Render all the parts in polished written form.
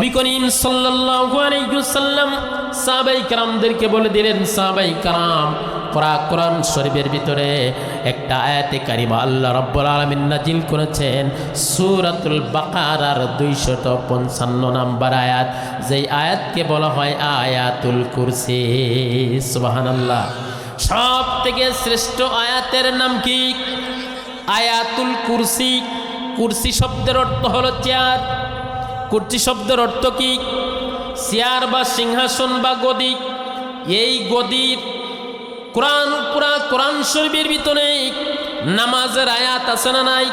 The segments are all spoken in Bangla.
নবী করিম সাল্লাল্লাহু আলাইহি ওয়াসাল্লাম সাহাবায়ে কেরামদেরকে বলে দিলেন, সাহাবায়ে কেরাম, কোরআন শরীফের ভিতরে একটা আয়াতে কারিমা আল্লাহ রাব্বুল আলামিন নাজিল করেছেন সূরাতুল বাকারার 255 নম্বর আয়াত, যেই আয়াতকে বলা হয় আয়াতুল কুরসি। সুবহানাল্লাহ। সব থেকে শ্রেষ্ঠ আয়াতের নাম কি? আয়াতুল কুরসি। কুরসি শব্দের অর্থ হলো চেয়ার। কুরসি শব্দের অর্থ কি? চেয়ার বা সিংহাসন বা গদি। এই গদির কোরআন শরীফের ভিতরে নামাজের আয়াত আছে না নাই?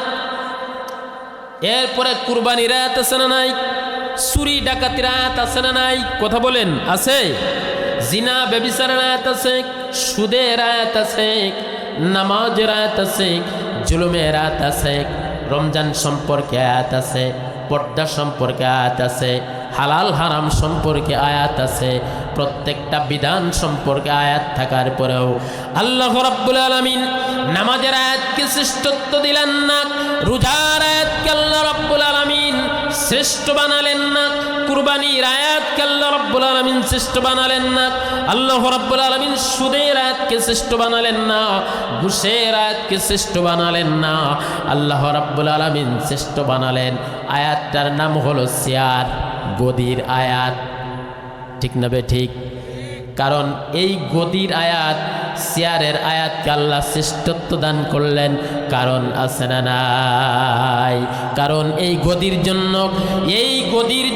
এরপরে কুরবানির আয়াত আছে না নাই? চুরি ডাকাতির আয়াত আছে না নাই? কথা বলেন, আছে? জিনা ব্যভিচারের আয়াত আছে, সুদের আয়াত আছে, নামাজের আয়াত আছে, জুলুমের আয়াত আছে, রমজান সম্পর্কে আয়াত আছে, পর্দা সম্পর্কে আয়াত আছে, হালাল হারাম সম্পর্কে আয়াত আছে। প্রত্যেকটা বিধান সম্পর্কে আয়াত থাকার পরেও আল্লাহ রাব্বুল আলামিন নামাজের আয়াতকে শ্রেষ্ঠত্ব দিলেন না, রোজার আয়াতকে আল্লাহ রাব্বুল আলামিন শ্রেষ্ঠ বানালেন না, কুরবানির আয়াতকে আল্লাহ রাব্বুল আলামিন শ্রেষ্ঠ বানালেন না, আল্লাহ রাব্বুল আলামিন সুদের আয়াতকে শ্রেষ্ঠ বানালেন না, ঘুষের আয়াতকে শ্রেষ্ঠ বানালেন না। আল্লাহ রাব্বুল আলামিন শ্রেষ্ঠ বানালেন আয়াতটার নাম হলো চেয়ার, গদির আয়াত। ঠিক না বে ঠিক? কারণ এই গদির আয়াত, চেয়ারের আয়াতকে আল্লাহ শ্রেষ্ঠত্ব দান করলেন। কারণ আছে না নাই? কারণ এই গদির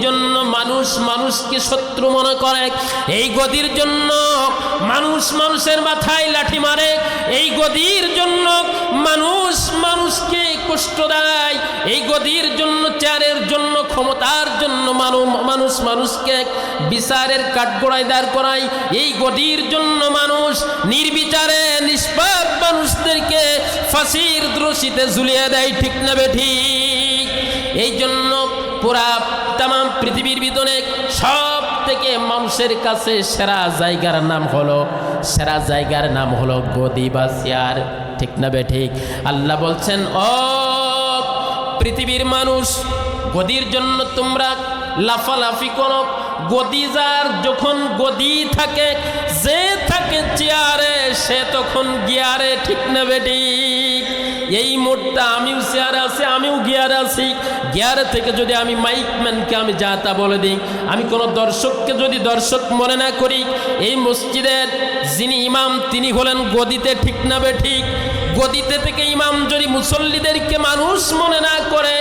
জন্য মানুষ মানুষকে শত্রু মনে করে, এই গদির জন্য মানুষ মানুষের মাথায় লাঠি মারে, এই গদির জন্য মানুষ মানুষকে কষ্ট দেয়, এই গদির জন্য, চেয়ারের জন্য, ক্ষমতার জন্য মানুষ মানুষকে বিচারের কাঠগড়ায় দাঁড় করায়, এই গদির জন্য মানুষ নির্বিচারে নিষ্পাপ মানুষদেরকে ফাঁসির রশিতে ঝুলিয়ে দেয়। ঠিক না বেঠিক? এই জন্য পুরা তাম পৃথিবীর ভিতরে সব থেকে মানুষের কাছে সেরা জায়গার নাম হলো গদি বা চেয়ার। ঠিক না বেঠিক? আল্লাহ বলছেন, ও পৃথিবীর মানুষ, গদির জন্য তোমরা লাফালাফি করো। গদি যার যখন গদি থাকে, যে থাকে চেয়ারে, সে তখন গিয়ারে। ঠিক না বেঠিক? এই মুহূর্তে আমিও চেয়ারে আছি, আমিও গিয়ারে আছি। গিয়ারে থেকে যদি আমি মাইকম্যানকে আমি যা তা বলে দিই, আমি কোনো দর্শককে যদি দর্শক মনে না করি, এই মসজিদের যিনি ইমাম তিনি হলেন গদিতে। ঠিক না বেঠিক? গদিতে থেকে ইমাম যদি মুসল্লিদেরকে মানুষ মনে না করে,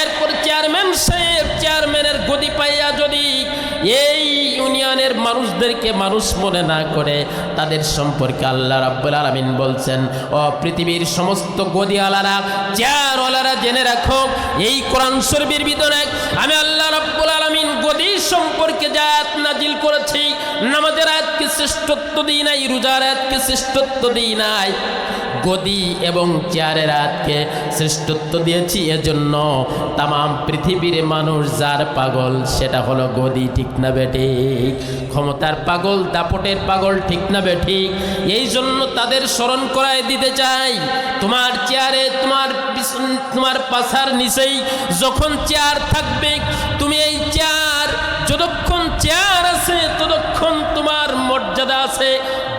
এরপর চেয়ারম্যান সাহেব চেয়ারম্যানের গদি পাইয়া যদি এই ইউনিয়নের মানুষদেরকে মানুষ মনে না করে, তাদের সম্পর্কে আল্লাহ রাব্বুল আলামিন বলছেন, ও পৃথিবীর সমস্ত গদিওয়ালারা, চেয়ারওয়ালারা, জেনে রাখো, এই কোরআন শরীফের ভিতরে আমি আল্লাহ রাব্বুল আলামিন গদি সম্পর্কে যে আয়াত নাজিল করেছি, নামাজের আয়াতকে শ্রেষ্ঠত্ব দিই নাই, রোজার আয়াতকে শ্রেষ্ঠত্ব দিই নাই, গদি এবং চেয়ারের আয়াতকে শ্রেষ্ঠত্ব দিয়েছি। এজন্য তাম পৃথিবীর মানুষ যার পাগল, সেটা হলো গদি। ঠিক না বেঠিক? ক্ষমতার পাগল, দাপটের পাগল। ঠিক না বেঠিক? এই জন্য তাদের স্মরণ করায় দিতে চাই, তোমার চেয়ারে, তোমার পাছার নিচেই যখন চেয়ার থাকবে, তুমি এই চেয়ার, যতক্ষণ চেয়ার আছে ততক্ষণ তোমার মর্যাদা আছে।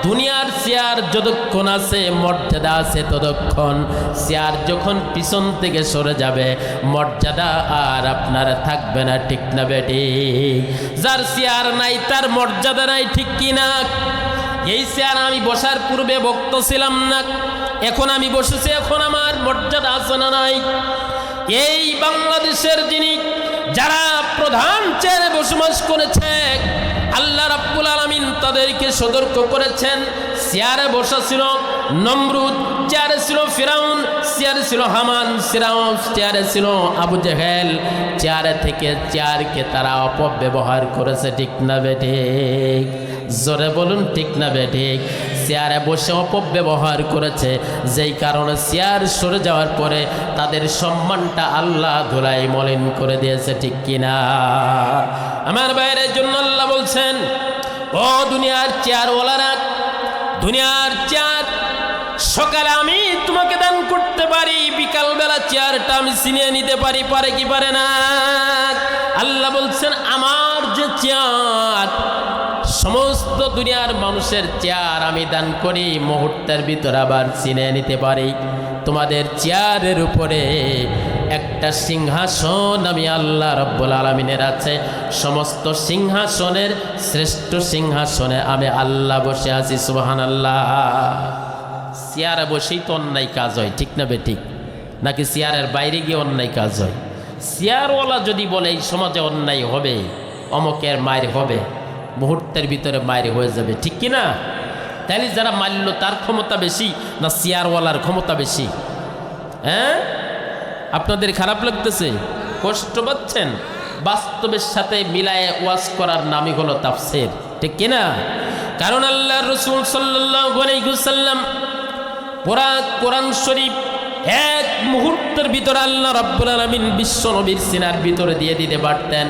দুনিয়ার চেয়ার যতক্ষণ আছে, মর্যাদা আছে ততক্ষণ। চেয়ার যখন পিছন থেকে সরে যাবে, মর্যাদা আর আপনার থাকবে না। ঠিক না বেঠিক? যার চেয়ার নাই তার মর্যাদা নাই। ঠিক কি না? এই চেয়ার আমি বসার পূর্বে ভক্ত ছিলাম না, এখন আমি বসেছি, এখন আমার মর্যাদা আছে না নাই? এই বাংলাদেশের যারা প্রধান চেয়ারে বসবাস করেছে, আল্লাহ রাব্বুল আলামিন তাদেরকে সতর্ক করেছেন। চেয়ারে বসা ছিল নমরুদ, চেয়ারে ছিল ফিরাউন, চেয়ারে ছিল হামান, চেয়ারে ছিল আবু জেহেল। চেয়ারে থেকে চেয়ারকে তারা অপব্যবহার করেছে। ঠিক না বেঠিক? জোরে বলুন, ঠিক না বেঠিক? চেয়ারে বসে অপব্যবহার করেছে, যেই কারণে চেয়ার সরে যাওয়ার পরে তাদের সম্মানটা আল্লাহ ধুলাই মলিন করে দিয়েছে। ঠিক কিনা? আমার বাইরের জন্য আল্লাহ বলছেন, ও দুনিয়ার চেয়ারওয়ালারা, দুনিয়ার চেয়ার সকালে আমি তোমাকে দান করতে পারি, বিকালবেলা চেয়ারটা আমি ছিনিয়ে নিতে পারি। পারে কি পারে না? আল্লাহ বলছেন আমার যে চেয়ার, সমস্ত দুনিয়ার মানুষের চেয়ার আমি দান করি, মুহূর্তের ভিতর আবার ছিনিয়ে নিতে পারি। তোমাদের চেয়ারের উপরে একটা সিংহাসন আমি আল্লাহ রাব্বুল আলামিনের আছে, সমস্ত সিংহাসনের শ্রেষ্ঠ সিংহাসনে আমি আল্লাহ বসে আছি। সুবহানাল্লাহ। চেয়ারে বসেই তো অন্যায় কাজ হয়, ঠিক না বেঠিক? নাকি চেয়ারের বাইরে গিয়ে অন্যায় কাজ হয়? চেয়ারওয়ালা যদি বলে এই সমাজে অন্যায় হবে, অমকের মায়ের হবে, মুহূর্তের ভিতরে মায়ের হয়ে যাবে, ঠিক কি না? তাহলে যারা মারল তার ক্ষমতা বেশি না চেয়ারওয়ালার ক্ষমতা বেশি? হ্যাঁ, আপনাদের খারাপ লাগতেছে, কষ্ট পাচ্ছেন? বাস্তবের সাথে মিলায়ে ওয়াজ করার নামই হলো তাফসীর, ঠিক কি না? কারণ আল্লাহর রাসূল সাল্লাল্লাহু আলাইহি ওয়াসাল্লাম পুরা কোরআন শরীফ এক মুহূর্তের ভিতরে আল্লাহ রাব্বুল আলামিন বিশ্ব নবীর সিনার ভিতরে দিয়ে দিতে পারতেন,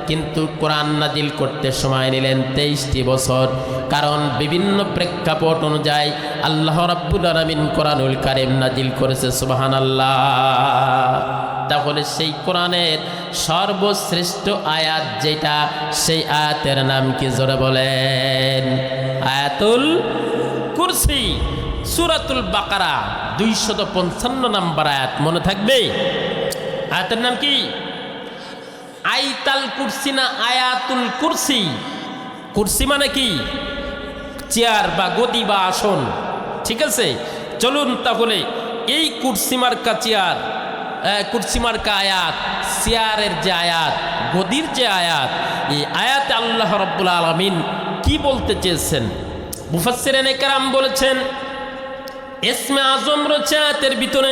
কিন্তু কোরআন নাজিল করতে সময় নিলেন 23টি বছর। কারণ বিভিন্ন প্রেক্ষাপট অনুযায়ী আল্লাহ রাব্বুল আলামিন কোরআনুল কারীম নাজিল করেছে। সুবহানাল্লাহ। তাহলে সেই কোরআনের সর্বশ্রেষ্ঠ আয়াত যেটা, সেই আয়াতের নাম কি জোরে বলেন? আয়াতুল কুরসি। সূরাতুল বাকারা 255 নম্বর আয়াত, মনে থাকবে? আয়াতের নাম কি? আইতাল কুরসি না আয়াতুল কুরসি? কুরসি মানে কি? চেয়ার বা গদি বা আসন, ঠিক আছে? চলুন তাহলে এই কুরসি মার্কা চেয়ার, কুরসি মার্কা আয়াত, চেয়ারের যে আয়াত, গদির যে আয়াত, এই আয়াতে আল্লাহ রাব্বুল আলামিন কি বলতে চেয়েছেন? মুফাসসিরিনে কেরাম বলেছেন ইসমে আজম রয়েছে আয়াতের ভিতরে।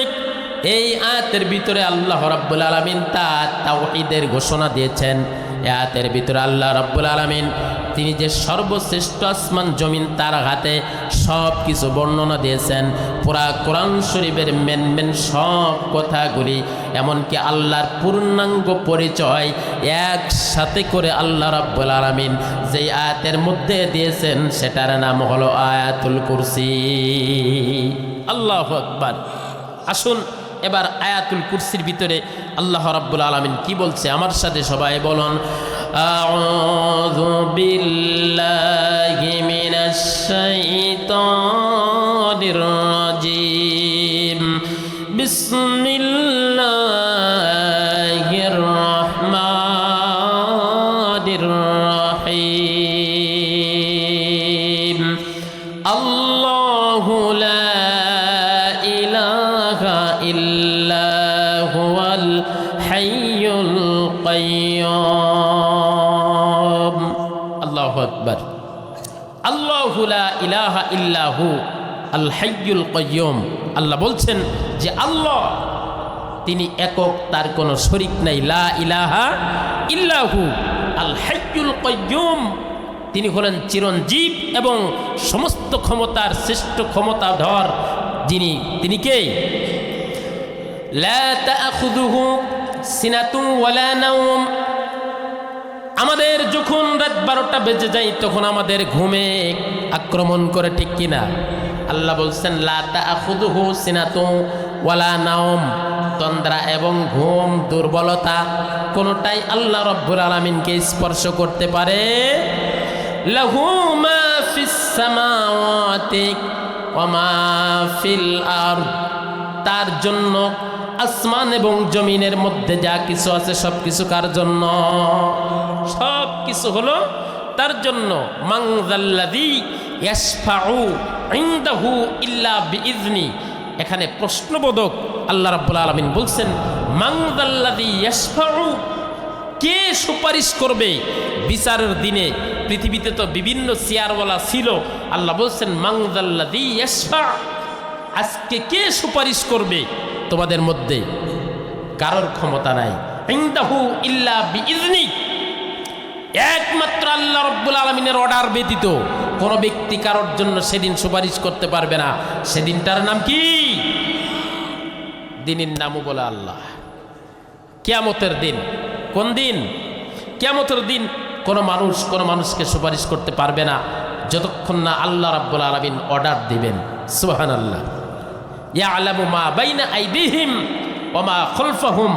এই আয়াতের ভিতরে আল্লাহ রাব্বুল আলামিন তার তাওহীদের ঘোষণা দিয়েছেন। এই আয়াতের ভিতরে আল্লাহ রাব্বুল আলামিন তিনি যে সর্বশ্রেষ্ঠ আসমান জমিন তার হাতে সব কিছু বর্ণনা দিয়েছেন। পুরা কোরআন শরীফের মেন সব কথাগুলি, এমনকি আল্লাহর পূর্ণাঙ্গ পরিচয় একসাথে করে আল্লাহ রাব্বুল আলামিন যেই আয়াতের মধ্যে দিয়েছেন সেটার নাম হলো আয়াতুল কুরসি। আল্লাহু আকবার। আসুন এবার আয়াতুল কুরসির ভিতরে আল্লাহ রাব্বুল আলামিন কি বলছে আমার সাথে সবাই বলুন, আউযু বিল্লাহি মিনাশ শাইতানির রাজিম, বিসমিল্লাহির রহমানির রহিম। আল্লাহু লা ইলাহা ইল্লা হুয়াল হাইয়ুল কাইয়্যুম। আল্লাহু আকবার। আল্লাহু লা ইলাহা ইল্লা হু আল হাইয়ুল কাইয়্যুম। আল্লাহ বলছেন যে আল্লাহ তিনি একক, তার কোনো শরীক নাই। লা ইলাহা ইল্লা হু আল হাইয়ুল কাইয়্যুম, তিনি হলেন চিরঞ্জীব এবং সমস্ত ক্ষমতার শ্রেষ্ঠ ক্ষমতাধর যিনি। তিনি কে? লা তাখুযুহু সিনাতুন ওয়ালা নাওম। আমাদের যখন রাত 12টা বেজে যায় তখন আমাদের ঘুমে আক্রমণ করে, ঠিক কিনা? আল্লাহ বলছেন লা তাখুযুহু সিনাতুন ওয়ালা নাওম, তন্দ্রা এবং ঘুম, দুর্বলতা কোনোটাই আল্লাহ রাব্বুল আলামিনকে স্পর্শ করতে পারে। লাহু মা ফিস সামাওয়াতি ওয়া মা ফিল আরদ, তার জন্য আসমান এবং জমিনের মধ্যে যা কিছু আছে সব কিছু কার জন্য? সব কিছু হলো তার জন্য। মান যাল্লাযী ইয়াশফাউ ইনদাহু ইল্লা বিইজনি। এখানে প্রশ্নবোধক আল্লাহ রাব্বুল আলামিন বলছেন মান যাল্লাযী ইয়াশফাউ, কে সুপারিশ করবে বিচারের দিনে? পৃথিবীতে তো বিভিন্ন চেয়ারওয়ালা ছিল, আল্লাহ বলছেন মান যাল্লাযী ইয়াশফা, আজকে কে সুপারিশ করবে তোমাদের মধ্যে? কারোর ক্ষমতা নাই। ইনদাহু ইল্লা বিইজনি, একমাত্র আল্লাহ রাব্বুল আলামিনের অর্ডার ব্যতীত কোনো ব্যক্তি কারোর জন্য সেদিন সুপারিশ করতে পারবে না। সেদিনটার নাম কি? দিনের নামও বলে আল্লাহ। কিয়ামতের দিন। কোন দিন? কিয়ামতের দিন কোনো মানুষ কোনো মানুষকে সুপারিশ করতে পারবে না যতক্ষণ না আল্লাহ রাব্বুল আলামিন অর্ডার দিবেন। সুবহানাল্লাহ। ইয়ালামু মা বাইনা আইদিহিম ওয়া মা খালফাহুম।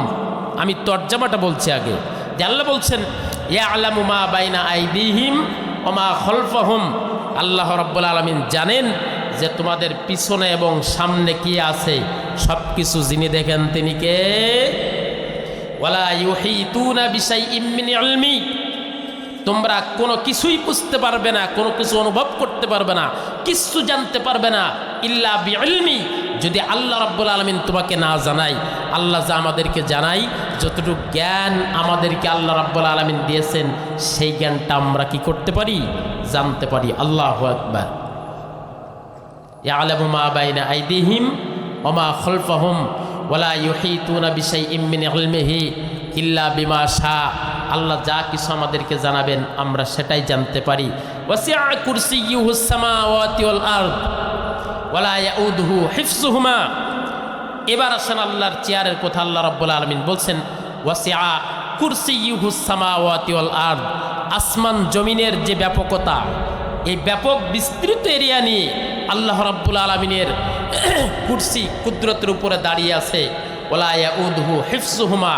আমি তরজমাটা বলছি আগে। যে আল্লাহ বলছেন ইয়ালামু মা বাইনা আইদিহিম ওয়া মা খালফাহুম, আল্লাহ রাব্বুল আলামিন জানেন যে তোমাদের পিছনে এবং সামনে কি আছে, সব কিছু যিনি দেখেন তিনি কে? ওয়ালা ইউহিতুনা বিশাইইম মিন ইলমি, তোমরা কোনো কিছুই বুঝতে পারবে না, কোনো কিছু অনুভব করতে পারবে না, কিছু জানতে পারবে না ইল্লা বিইলমি, যদি আল্লাহ রাব্বুল আলামিন তোমাকে না জানাই। আল্লাহ যা আমাদেরকে জানাই, যতটুকু জ্ঞান আমাদেরকে আল্লাহ রাব্বুল আলামিন দিয়েছেন, সেই জ্ঞানটা আমরা কি করতে পারি? জানতে পারি। আল্লাহু আকবার। ইয়ালামু মা বাইনা আইদিহিম ওয়া মা খালফাহুম ওয়ালা ইউহিতুনা বিশাইইম মিন ইলমিহি ইল্লা বিমা শা, আল্লাহ যা কিছু আমাদেরকে জানাবেন আমরা সেটাই জানতে পারি। ওয়াসিআ কুরসিয়্যুহুস সামাওয়াতি ওয়াল আরদ ওয়ালা ইয়াউদুহু হিফযুহুমা। এবার আসেন আল্লাহর চেয়ারের কথা। আল্লাহ রাব্বুল আলামিন বলছেন ওয়াসিআ কুরসিয়্যুহুস সামাওয়াতি ওয়াল আরদ, আসমান জমিনের যে ব্যাপকতা, এই ব্যাপক বিস্তৃত এরিয়া নিয়ে আল্লাহ রাব্বুল আলামিনের কুরসি কুদরতের উপরে দাঁড়িয়ে আছে। ওয়ালা ইয়াউদুহু হিফযুহুমা,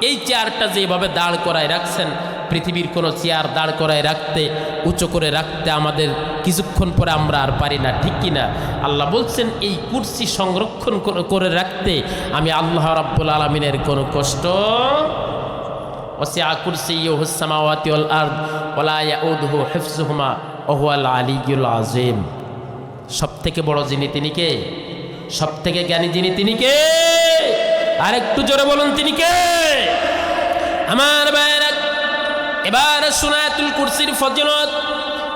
এই চেয়ারটা যেভাবে দাঁড় করায় রাখছেন, পৃথিবীর কোনো চেয়ার দাঁড় করায় রাখতে, উঁচু করে রাখতে আমাদের কিছুক্ষণ পরে আমরা আর পারি না, ঠিক কিনা? আল্লাহ বলছেন এই কুরসি সংরক্ষণ করে রাখতে আমি আল্লাহ রাব্বুল আলামিনের কোনো কষ্ট। ওয়াসিআ কুরসিয়্যুহুস সামাওয়াতি ওয়াল আরদ ওয়ালা ইয়াউদুহু হিফযুহুমা ওয়া হুয়াল আলিয়্যুল আযীম। সবথেকে বড় যিনি তিনি কে? সবথেকে জ্ঞানী যিনি তিনি কে? আর একটু জোরে বলুন তিনি কে? আমার ভাইরা, এবার সুনায়াতুল কুরসির ফজিলত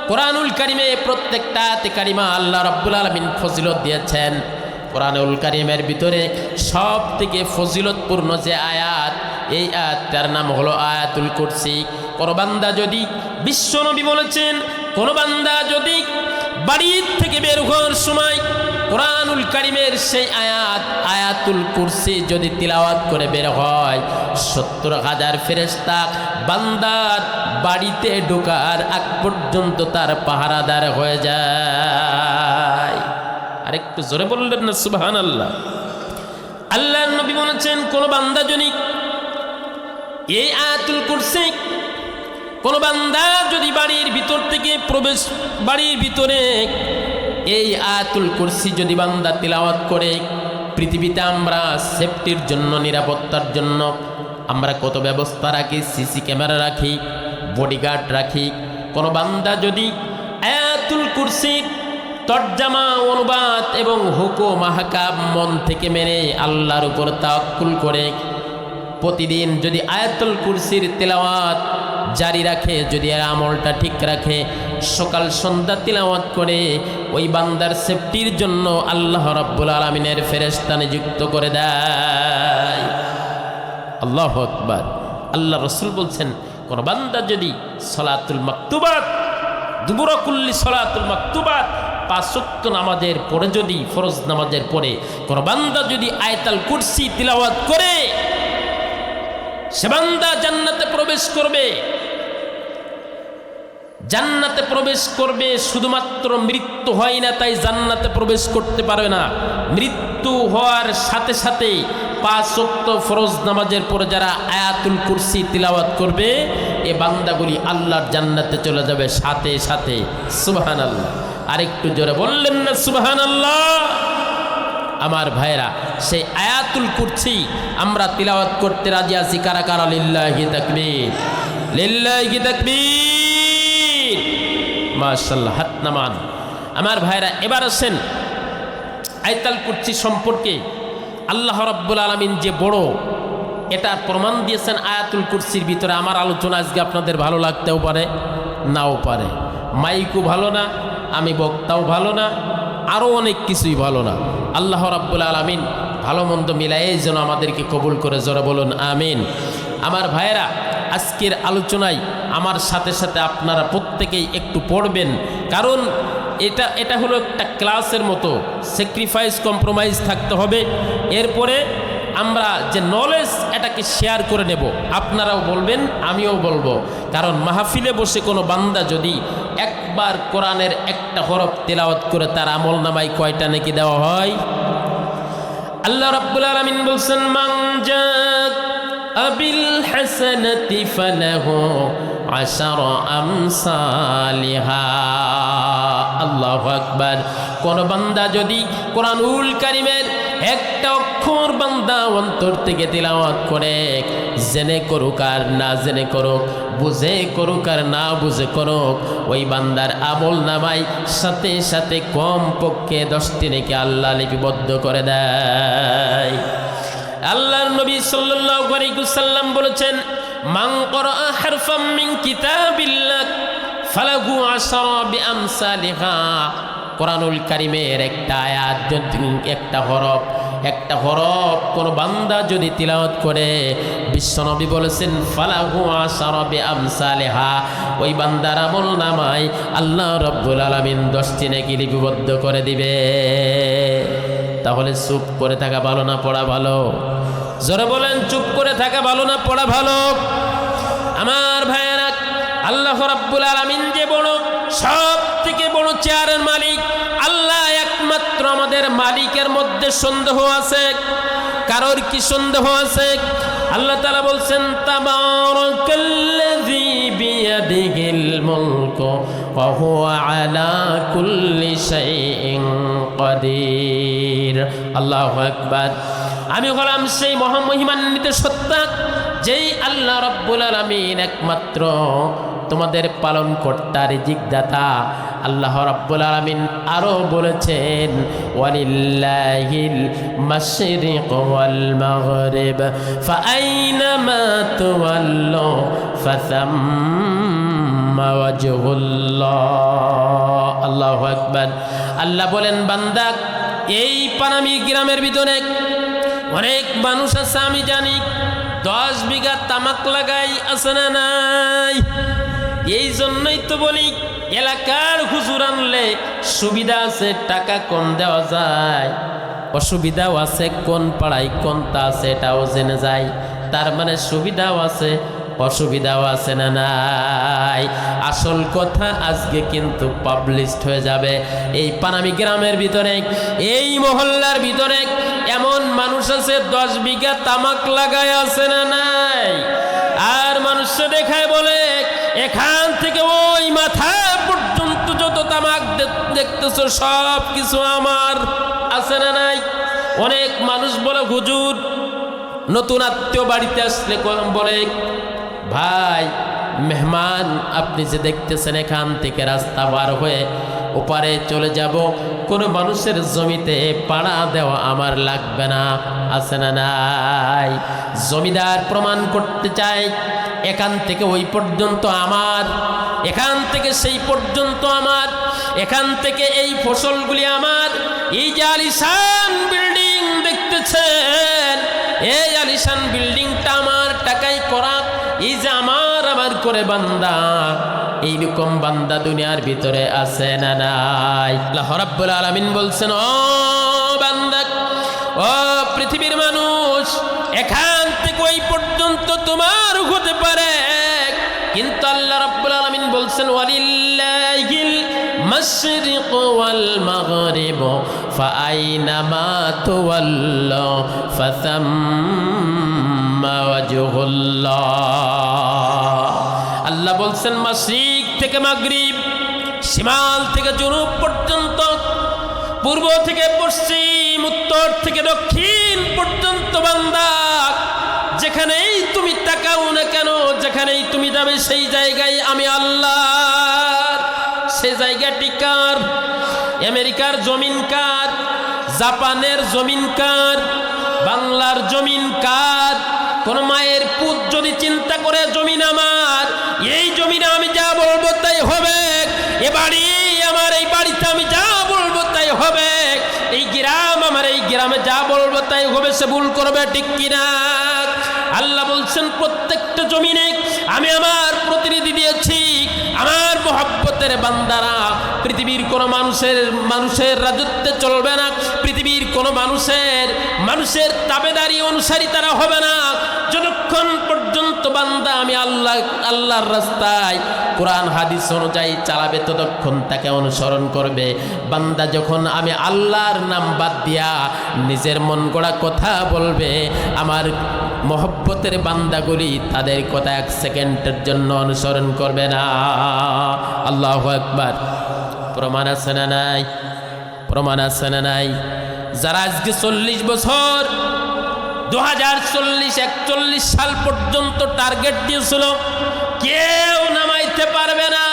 কোরআনুল কারীমে প্রত্যেকটা আয়াতে কারিমা আল্লাহ রাব্বুল আলামিন ফজিলত দিয়েছেন। কোরআনুল কারীমের ভিতরে সব থেকে ফজিলতপূর্ণ যে আয়াত, এই আয়াতটার নাম হলো আয়াতুল কুরসি। কোন বান্দা যদি, বিশ্বনবী বলেছেন, কোন বান্দা যদি বাড়ির থেকে বের হওয়ার সময় কোরআনুল কারীমের সেই আয়াতুল কুরসি যদি তিলাওয়াত করে বের হয়, ৭০,০০০ ফেরেশতা বান্দার বাড়িতে ঢোকার আগ পর্যন্ত তার পাহারাদার হয়ে যায়। আরেকটু জোরে বললেন না সুবহানাল্লাহ? আল্লাহর নবী বলেছেন কোন বান্দা যদি এই আয়াতুল কুরসি, কোন বান্দা যদি বাড়ির ভিতর থেকে প্রবেশ, বাড়ির ভিতরে এই আয়াতুল কুরসি যদি বান্দা তিলাওয়াত করে, পৃথিবীতে আমরা সেফটির জন্য, নিরাপত্তার জন্য আমরা কত ব্যবস্থা রাখি, সিসি ক্যামেরা রাখি, বডিগার্ড রাখি। কোন বান্দা যদি আয়াতুল কুরসির তরজামা, অনুবাদ এবং হুকুম আহকাম মন থেকে মেনে আল্লাহর উপর তাওয়াক্কুল করে প্রতিদিন যদি আয়াতুল কুরসির তেলাওয়াত জারি রাখে, যদি এর আমলটা ঠিক রাখে, সকাল সন্ধ্যা তিলাওয়াত করে, ওই বান্দার সেফটির জন্য আল্লাহ রাব্বুল আলামিনের ফেরেশতা নিযুক্ত করে দেয়। আল্লাহু আকবার। আল্লাহ রাসূল বলছেন কোন বান্দা যদি সালাতুল মাকতুবাত, দুবুরা কুল্লি সালাতুল মাকতুবাত, ৫ ওয়াক্ত নামাজের পরে, যদি ফরজ নামাজের পরে কোন বান্দা যদি আয়াতুল কুরসি তিলাওয়াত করে, সে বান্দা জান্নাতে প্রবেশ করবে। জান্নাতে প্রবেশ করবে, শুধুমাত্র মৃত্যু হয় না তাই জান্নাতে প্রবেশ করতে পারবে না, মৃত্যু হওয়ার সাথে সাথে ৫ ওয়াক্ত ফরজ নামাজের পরে যারা আয়াতুল কুরসি তিলাওয়াত করবে, এ বান্দাগুলি আল্লাহর জান্নাতে চলে যাবে সাথে সাথে। সুবহানাল্লাহ। আরেকটু জোরে বললেন না সুবহানাল্লাহ? আমার ভাইরা, সেই আয়াতুল কুরসি আমরা তিলাওয়াত করতে রাজি আছি কারা কারা? লিল্লাহি তাকবীর, লিল্লাহি তাকবীর, মাশাআল্লাহ, হাত নামান। আমার ভাইরা, এবার আসেন আয়াতুল কুরসি সম্পর্কে আল্লাহ রাব্বুল আলামিন যে বড়, এটা প্রমাণ দিয়েছেন আয়াতুল কুরসির ভিতরে। আমার আলোচনা আজকে আপনাদের ভালো লাগতেও পারে, নাও পারে, মাইকও ভালো না, আমি বক্তাও ভালো না, আরও অনেক কিছুই ভালো না। আল্লাহ রাব্বুল আলামিন ভালো মন্দ মিলাই যেন আমাদেরকে কবুল করে, জোরে বলুন আমিন। আমার ভাইয়েরা, আজকের আলোচনায় আমার সাথে সাথে আপনারা প্রত্যেকেই একটু পড়বেন, কারণ এটা হলো একটা ক্লাসের মতো, স্যাক্রিফাইস, কম্প্রোমাইজ থাকতে হবে। এরপরে আমরা যে নলেজ, এটাকে শেয়ার করে নেব, আপনারাও বলবেন, আমিও বলবো। কারণ মাহফিলে বসে কোনো বান্দা যদি একবার কোরআনের একটা হরফ তেলাওয়াত করে, তার আমল নামায় কয়টা নেকি দেওয়া হয়? আল্লাহ রাব্বুল আলামিন বলছেন মান জাআ বিল হাসানাতি ফালাহু আশারু আমসালিহা। আল্লাহু আকবার। কোন বান্দা যদি কোরআনুল কারীমের একটা অক্ষর বান্দা অন্তর থেকে তিলাওয়াত করে, জেনে করুক আর না জেনে করুক, বুঝে করুক আর না বুঝে করুক, ওই বান্দার আমল নামায় সাথে সাথে কম পক্ষে 10টি নেকি আল্লাহ লিপিবদ্ধ করে দেয়। আল্লাহর নবী সাল্লাল্লাহু আলাইহি ওয়াসাল্লাম বলেছেন, মান ক্বারাআ হারফাম মিন কিতাবিল্লাহ ফালাহু আশারা বিআমসালিহা। কোরআনুল কারীমের একটা আয়াত, একটা হরফ কোন বান্দা যদি তিলাওয়াত করে, বিশ্বনবী বলেছেন ফালাহু আশারা বিআমসালিহা, ওই বান্দার আমল নামায় আল্লাহ রাব্বুল আলামিন 10টি নেকি লিপিবদ্ধ করে দিবে। তাহলে চুপ করে থাকা ভালো না পড়া ভালো? জোরে বলেন, চুপ করে থাকা ভালো না পড়া ভালো? আমার ভাইয়েরা, আল্লাহ রাব্বুল আলামিন যে বড়, সব থেকে বড় চেয়ারের মালিক আল্লাহ একমাত্র। আমাদের মালিকের মধ্যে সন্দেহ আছে? কারোর কি সন্দেহ আছে? আল্লাহ তাআলা বলছেন, তাবারাকাল্লাযী বিয়াদিহিল মুলকু ওয়া হুয়া আলা কুল্লি শাইইন কাদির। আল্লাহু আকবার। আমি হলাম সেই মহামহিমান্বিত সত্তা, যেই আল্লাহ রাব্বুল আলামিন একমাত্র তোমাদের পালন কর্তা, রিজিক দাতা। আল্লাহ রাব্বুল আলামিন আরো বলেছেন, ওয়ালিল্লাহিল মাশরিক ওয়াল মাগরিব ফাআইনামা তুওয়াল্লু ফাসাম্মা ওয়াজহুল্লাহ। আল্লাহু আকবার। আল্লাহ বলেন, বান্দা, এই পানামি গ্রামের ভিতরে অনেক মানুষ আছে, আমি জানি 10 বিঘা তামাক লাগাই, আছে না নাই? এই জন্যই তো বলি, এলাকার হুজুর আনলে সুবিধা আছে, টাকা কম দেওয়া যায়, অসুবিধাও আছে, কোন পাড়ায় কোনটা আছে এটাও জেনে যায়। তার মানে সুবিধাও আছে, অসুবিধাও আছে না নাই? আসল কথা আজকে কিন্তু পাবলিশড হয়ে যাবে। এই পানামি গ্রামের ভিতরে, এই মহল্লার ভিতরে এমন মানুষ আছে 10 বিঘা তামাক লাগায়, আছে না নাই? আর মানুষে দেখায় বলে, এখান থেকে ওই মাথা পর্যন্ত যত তামাক দেখতেছো সব কিছু আমার, আছে না নাই? অনেক মানুষ বলে, হুজুর, নতুন আত্মীয় বাড়িতে আসলে বলে, ভাই মেহমান আপনি যে দেখতেছেন, এখান থেকে রাস্তা পার হয়ে ওপারে চলে যাব, কোনো মানুষের জমিতে পাড়া দেওয়া আমার লাগবে না, আছে না নাই? জমিদার প্রমাণ করতে চায়, এখান থেকে ওই পর্যন্ত আমার, এখান থেকে সেই পর্যন্ত আমার, এখান থেকে এই ফসলগুলি আমার। এই যে আলিশান বিল্ডিং দেখতেছেন, এই আলিশান বিল্ডিংটা আমার টাকায় করা, এই যে আমার করে বান্দা, এইরকম বান্দা দুনিয়ার ভিতরে আছে না নাই? আল্লাহ রাব্বুল আলামিন বলছেন, ও বান্দা, ও পৃথিবীর মানুষ, এখান থেকে ওই পর্যন্ত তোমার হতে পারে, কিন্তু আল্লাহ রাব্বুল আলামিন বলছেন, ওয়ালিল্লাহিল মাশরিক ওয়াল মাগরিব ফাআইনামা তুওয়াল্লু ফাসাম্মা ওয়াজহুল্লাহ। আল্লাহ বলছেন, মাশরিক থেকে মাগরিব, শিমাল থেকে জুনুব পর্যন্ত, পূর্ব থেকে পশ্চিম, উত্তর থেকে দক্ষিণ পর্যন্ত, বান্দা যেখানেই তুমি তাকাও না কেন, যেখানেই তুমি যাবে, সেই জায়গায় আমি আল্লাহ। সেই জায়গাটি কার? আমেরিকার জমিন কার? জাপানের জমিন কার? বাংলার জমিন কার? কোন মায়ের পুত যদি চিন্তা করে জমিন আমার, এই জমিনে আমি যা বলবো তাই হবে, এ বাড়ি আমার, এই বাড়িতে আমি যা বলবো তাই হবে, এই গ্রাম আমার, এই গ্রামে যা বলবো তাই হবে, সে ভুল করবে, ঠিক কিনা? আল্লাহ বলছেন, প্রত্যেকটা জমিনে আমি আমার প্রতিনিধি দিয়েছি, আমার মহব্বতের বান্দারা পৃথিবীর কোনো মানুষের রাজত্বে চলবে না, পৃথিবীর কোনো মানুষের তাবেদারি অনুসারী তারা হবে না, যতক্ষণ পর্যন্ত বান্দা আমি আল্লাহর রাস্তায় কোরআন হাদিস অনুযায়ী চালাবে ততক্ষণ তাকে অনুসরণ করবে। বান্দা যখন আমি আল্লাহর নাম বাদ দিয়া নিজের মন গড়া কথা বলবে, আমার মহব্বতের বান্দাগুলি তাদের কথা এক সেকেন্ডের জন্য অনুসরণ করবে না। আল্লাহু আকবার। প্রমাণ আছে না নাই? প্রমাণ আছে না নাই? যারা আজকে 40 বছর 2040-41 সাল পর্যন্ত টার্গেট দিয়েছিল, কেউ নামাইতে পারবে না।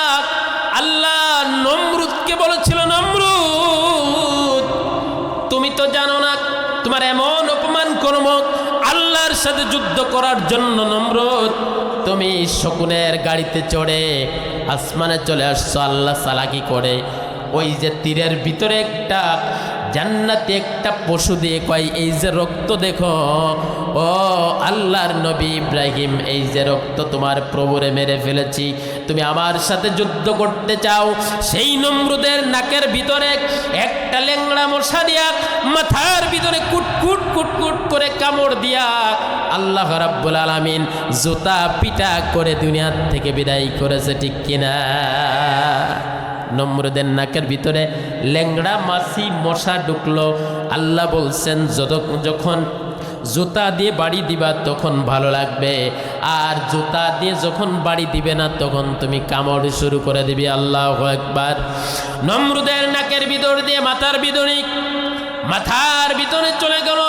আল্লাহ নমরুদকে বলেছিল, নমরুদ তুমি তো জানো না তোমার এমন অপমান করব, আল্লাহর সাথে যুদ্ধ করার জন্য নমরুদ তুমি শকুনের গাড়িতে চড়ে আসমানে চলে আসছো আল্লাহ চালাকি করে। ওই যে তীরের ভিতরে একটা জান্নাতে একটা পশু দিয়ে কয়, এই যে রক্ত দেখো, ও আল্লাহর নবী ইব্রাহিম, এই যে রক্ত তোমার প্রভুরে মেরে ফেলেছি, তুমি আমার সাথে যুদ্ধ করতে চাও? সেই নমরুদের নাকের ভিতরে একটা ল্যাংড়া মশা দিয়া, মাথার ভিতরে কুটকুট কুটকুট করে কামড় দিয়া আল্লাহ রাব্বুল আলামিন জুতা পিটা করে দুনিয়ার থেকে বিদায় করেছে, ঠিক কিনা? নমরুদের নাকের ভিতরে ল্যাংড়া মাছি মশা ঢুকলো। আল্লাহ বলছেন যখন জুতা দিয়ে বাড়ি দিবা তখন ভালো লাগবে, আর জুতা দিয়ে যখন বাড়ি দিবে না তখন তুমি কামড় শুরু করে দিবি। আল্লাহু আকবার। নমরুদের নাকের ভিতর দিয়ে মাথার ভিতরে চলে গেল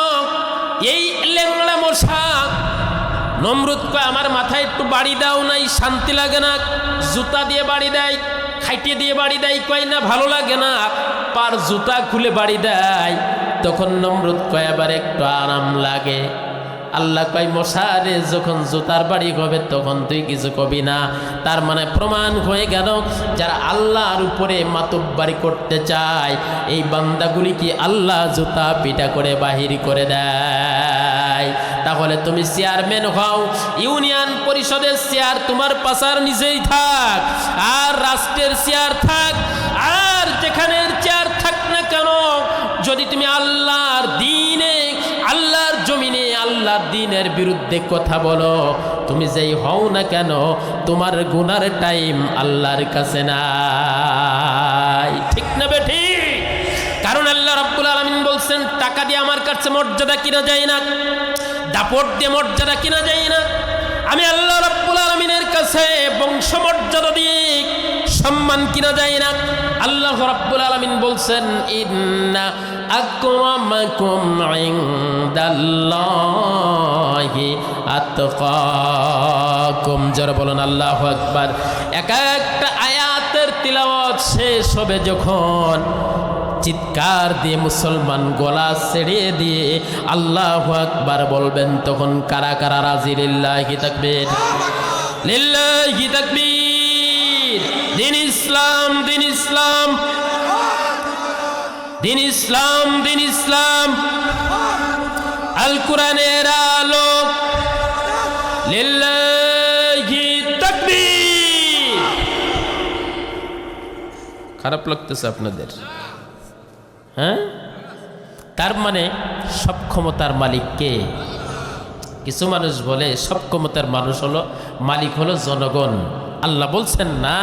এই ল্যাংড়া মশা। নমরুদ কয়, আমার মাথায় একটু বাড়ি দাও নাই, শান্তি লাগে না। জুতা দিয়ে বাড়ি দেয়, খাইটে দিয়ে বাড়ি দেয়, কয় না ভালো লাগে না, পার জুতা খুলে বাড়ি দেয়। তখন নমরুদ কয় আবার একটু আরাম লাগে। আল্লাহ কয়, মশারে যখন জুতার বাড়ি হবে তখন তুই কিছু কবি না। তার মানে প্রমাণ হয়ে গেল, যারা আল্লাহর উপরে মাতব্বারি করতে চায় এই বান্দাগুলি কি আল্লাহ জুতা পিটা করে বাহির করে দেয়। তাহলে তুমি চেয়ারম্যান হও, ইউনিয়ন পরিষদের চেয়ার তোমার পাশার নিচেই থাক, আর রাষ্ট্রের চেয়ার থাক, আর যেখানের চেয়ার থাক না কেন, যদি তুমি আল্লাহর দিনে, আল্লাহর জমিনে আল্লাহর দিনের বিরুদ্ধে কথা বলো, তুমি যেই হও না কেন, তোমার গুনার টাইম আল্লাহর কাছে নাই, ঠিক না বেঠি? কারণ আল্লাহ রাব্বুল আলামিন বলছেন, টাকা দিয়ে আমার কাছে মর্যাদা কিনা যায় না, দাপট দিয়ে মর্যাদা কিনা যায় না। আমি আল্লাহ রাব্বুল আলামিনের কাছে বংশমর্যাদা দিয়ে সম্মান কিনা যায় না। আল্লাহ রাব্বুল আলামিন বলছেন, ইন্না আকরামাকুম ইনদাল্লাহি আতকাকুম। যারা বলেন আল্লাহু আকবার। এক একটা আয়াতের তিলাওয়াত শেষ হবে যখন, চিৎকার দিয়ে মুসলমান গলা ছেড়ে দিয়ে আল্লাহু আকবার বলবেন, তখন কারা কারা রাজি? লিল্লাহি তাকবীর, লিল্লাহি তাকবীর। দিন ইসলাম, দিন ইসলাম, দিন ইসলাম, দিন ইসলাম, আল কোরআনের আলো, লিল্লাহি তাকবীর। খারাপ লাগতেছে আপনাদের? হ্যাঁ, তার মানে সব ক্ষমতার মালিক কে? কিছু মানুষ বলে সব ক্ষমতার মালিক হলো জনগণ। আল্লাহ বলছেন না,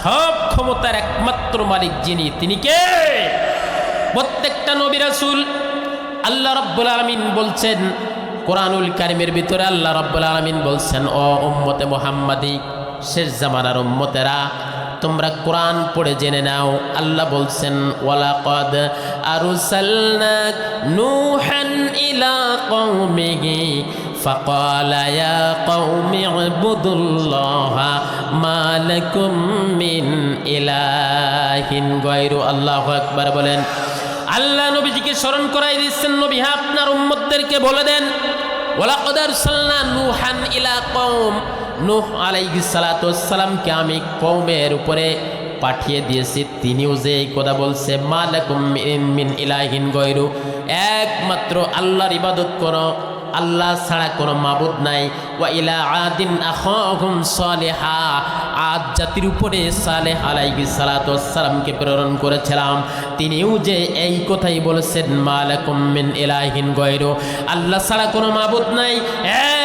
সব ক্ষমতার একমাত্র মালিক যিনি, তিনি কে? প্রত্যেকটা নবী রাসূল আল্লাহ রাব্বুল আলামিন বলছেন, কোরআনুল কারীমের ভিতরে আল্লাহ রাব্বুল আলামিন বলছেন, ও উম্মতে মুহাম্মাদি, শেষ জামানার উম্মতেরা, তোমরা কোরআন পড়ে জেনে নাও। আল্লাহ বলছেন, ওয়ালাকাদ আরসালনা নূহান ইলা কওমিহি ফাকালা ইয়া কওমি ইবুদুল্লাহা মা লাকুম মিন ইলাহিন গায়রু। আল্লাহু আকবার বলেন। আল্লাহ নবীজিকে স্মরণ করাই দিচ্ছেন, নবী হ্যাঁ আপনার উম্মতদেরকে বলে দেন, ওয়ালাকাদ আরসালনা নূহান ইলা কওম, নূহ আলাইহিস সালাতু ওয়াস সালামকে আমি কওমের উপরে পাঠিয়ে দিয়েছি, তিনিও যে এই কথা বলছে, মা লাকুম মিন ইলাহিন গায়রু, একমাত্র আল্লাহর ইবাদত করো, আল্লাহ ছাড়া কোনো মাবুদ নাই। ওয়া ইলা আদিন আখাহুম সালিহা, আদ জাতির উপরে সালেহ আলাইহিস সালাতু ওয়াস সালামকে প্রেরণ করেছিলাম। তিনিও যে এই কথাই বলেছেন, মা লাকুম মিন ইলাহিন গায়রু, আল্লাহ ছাড়া কোনো মাবুদ নাই,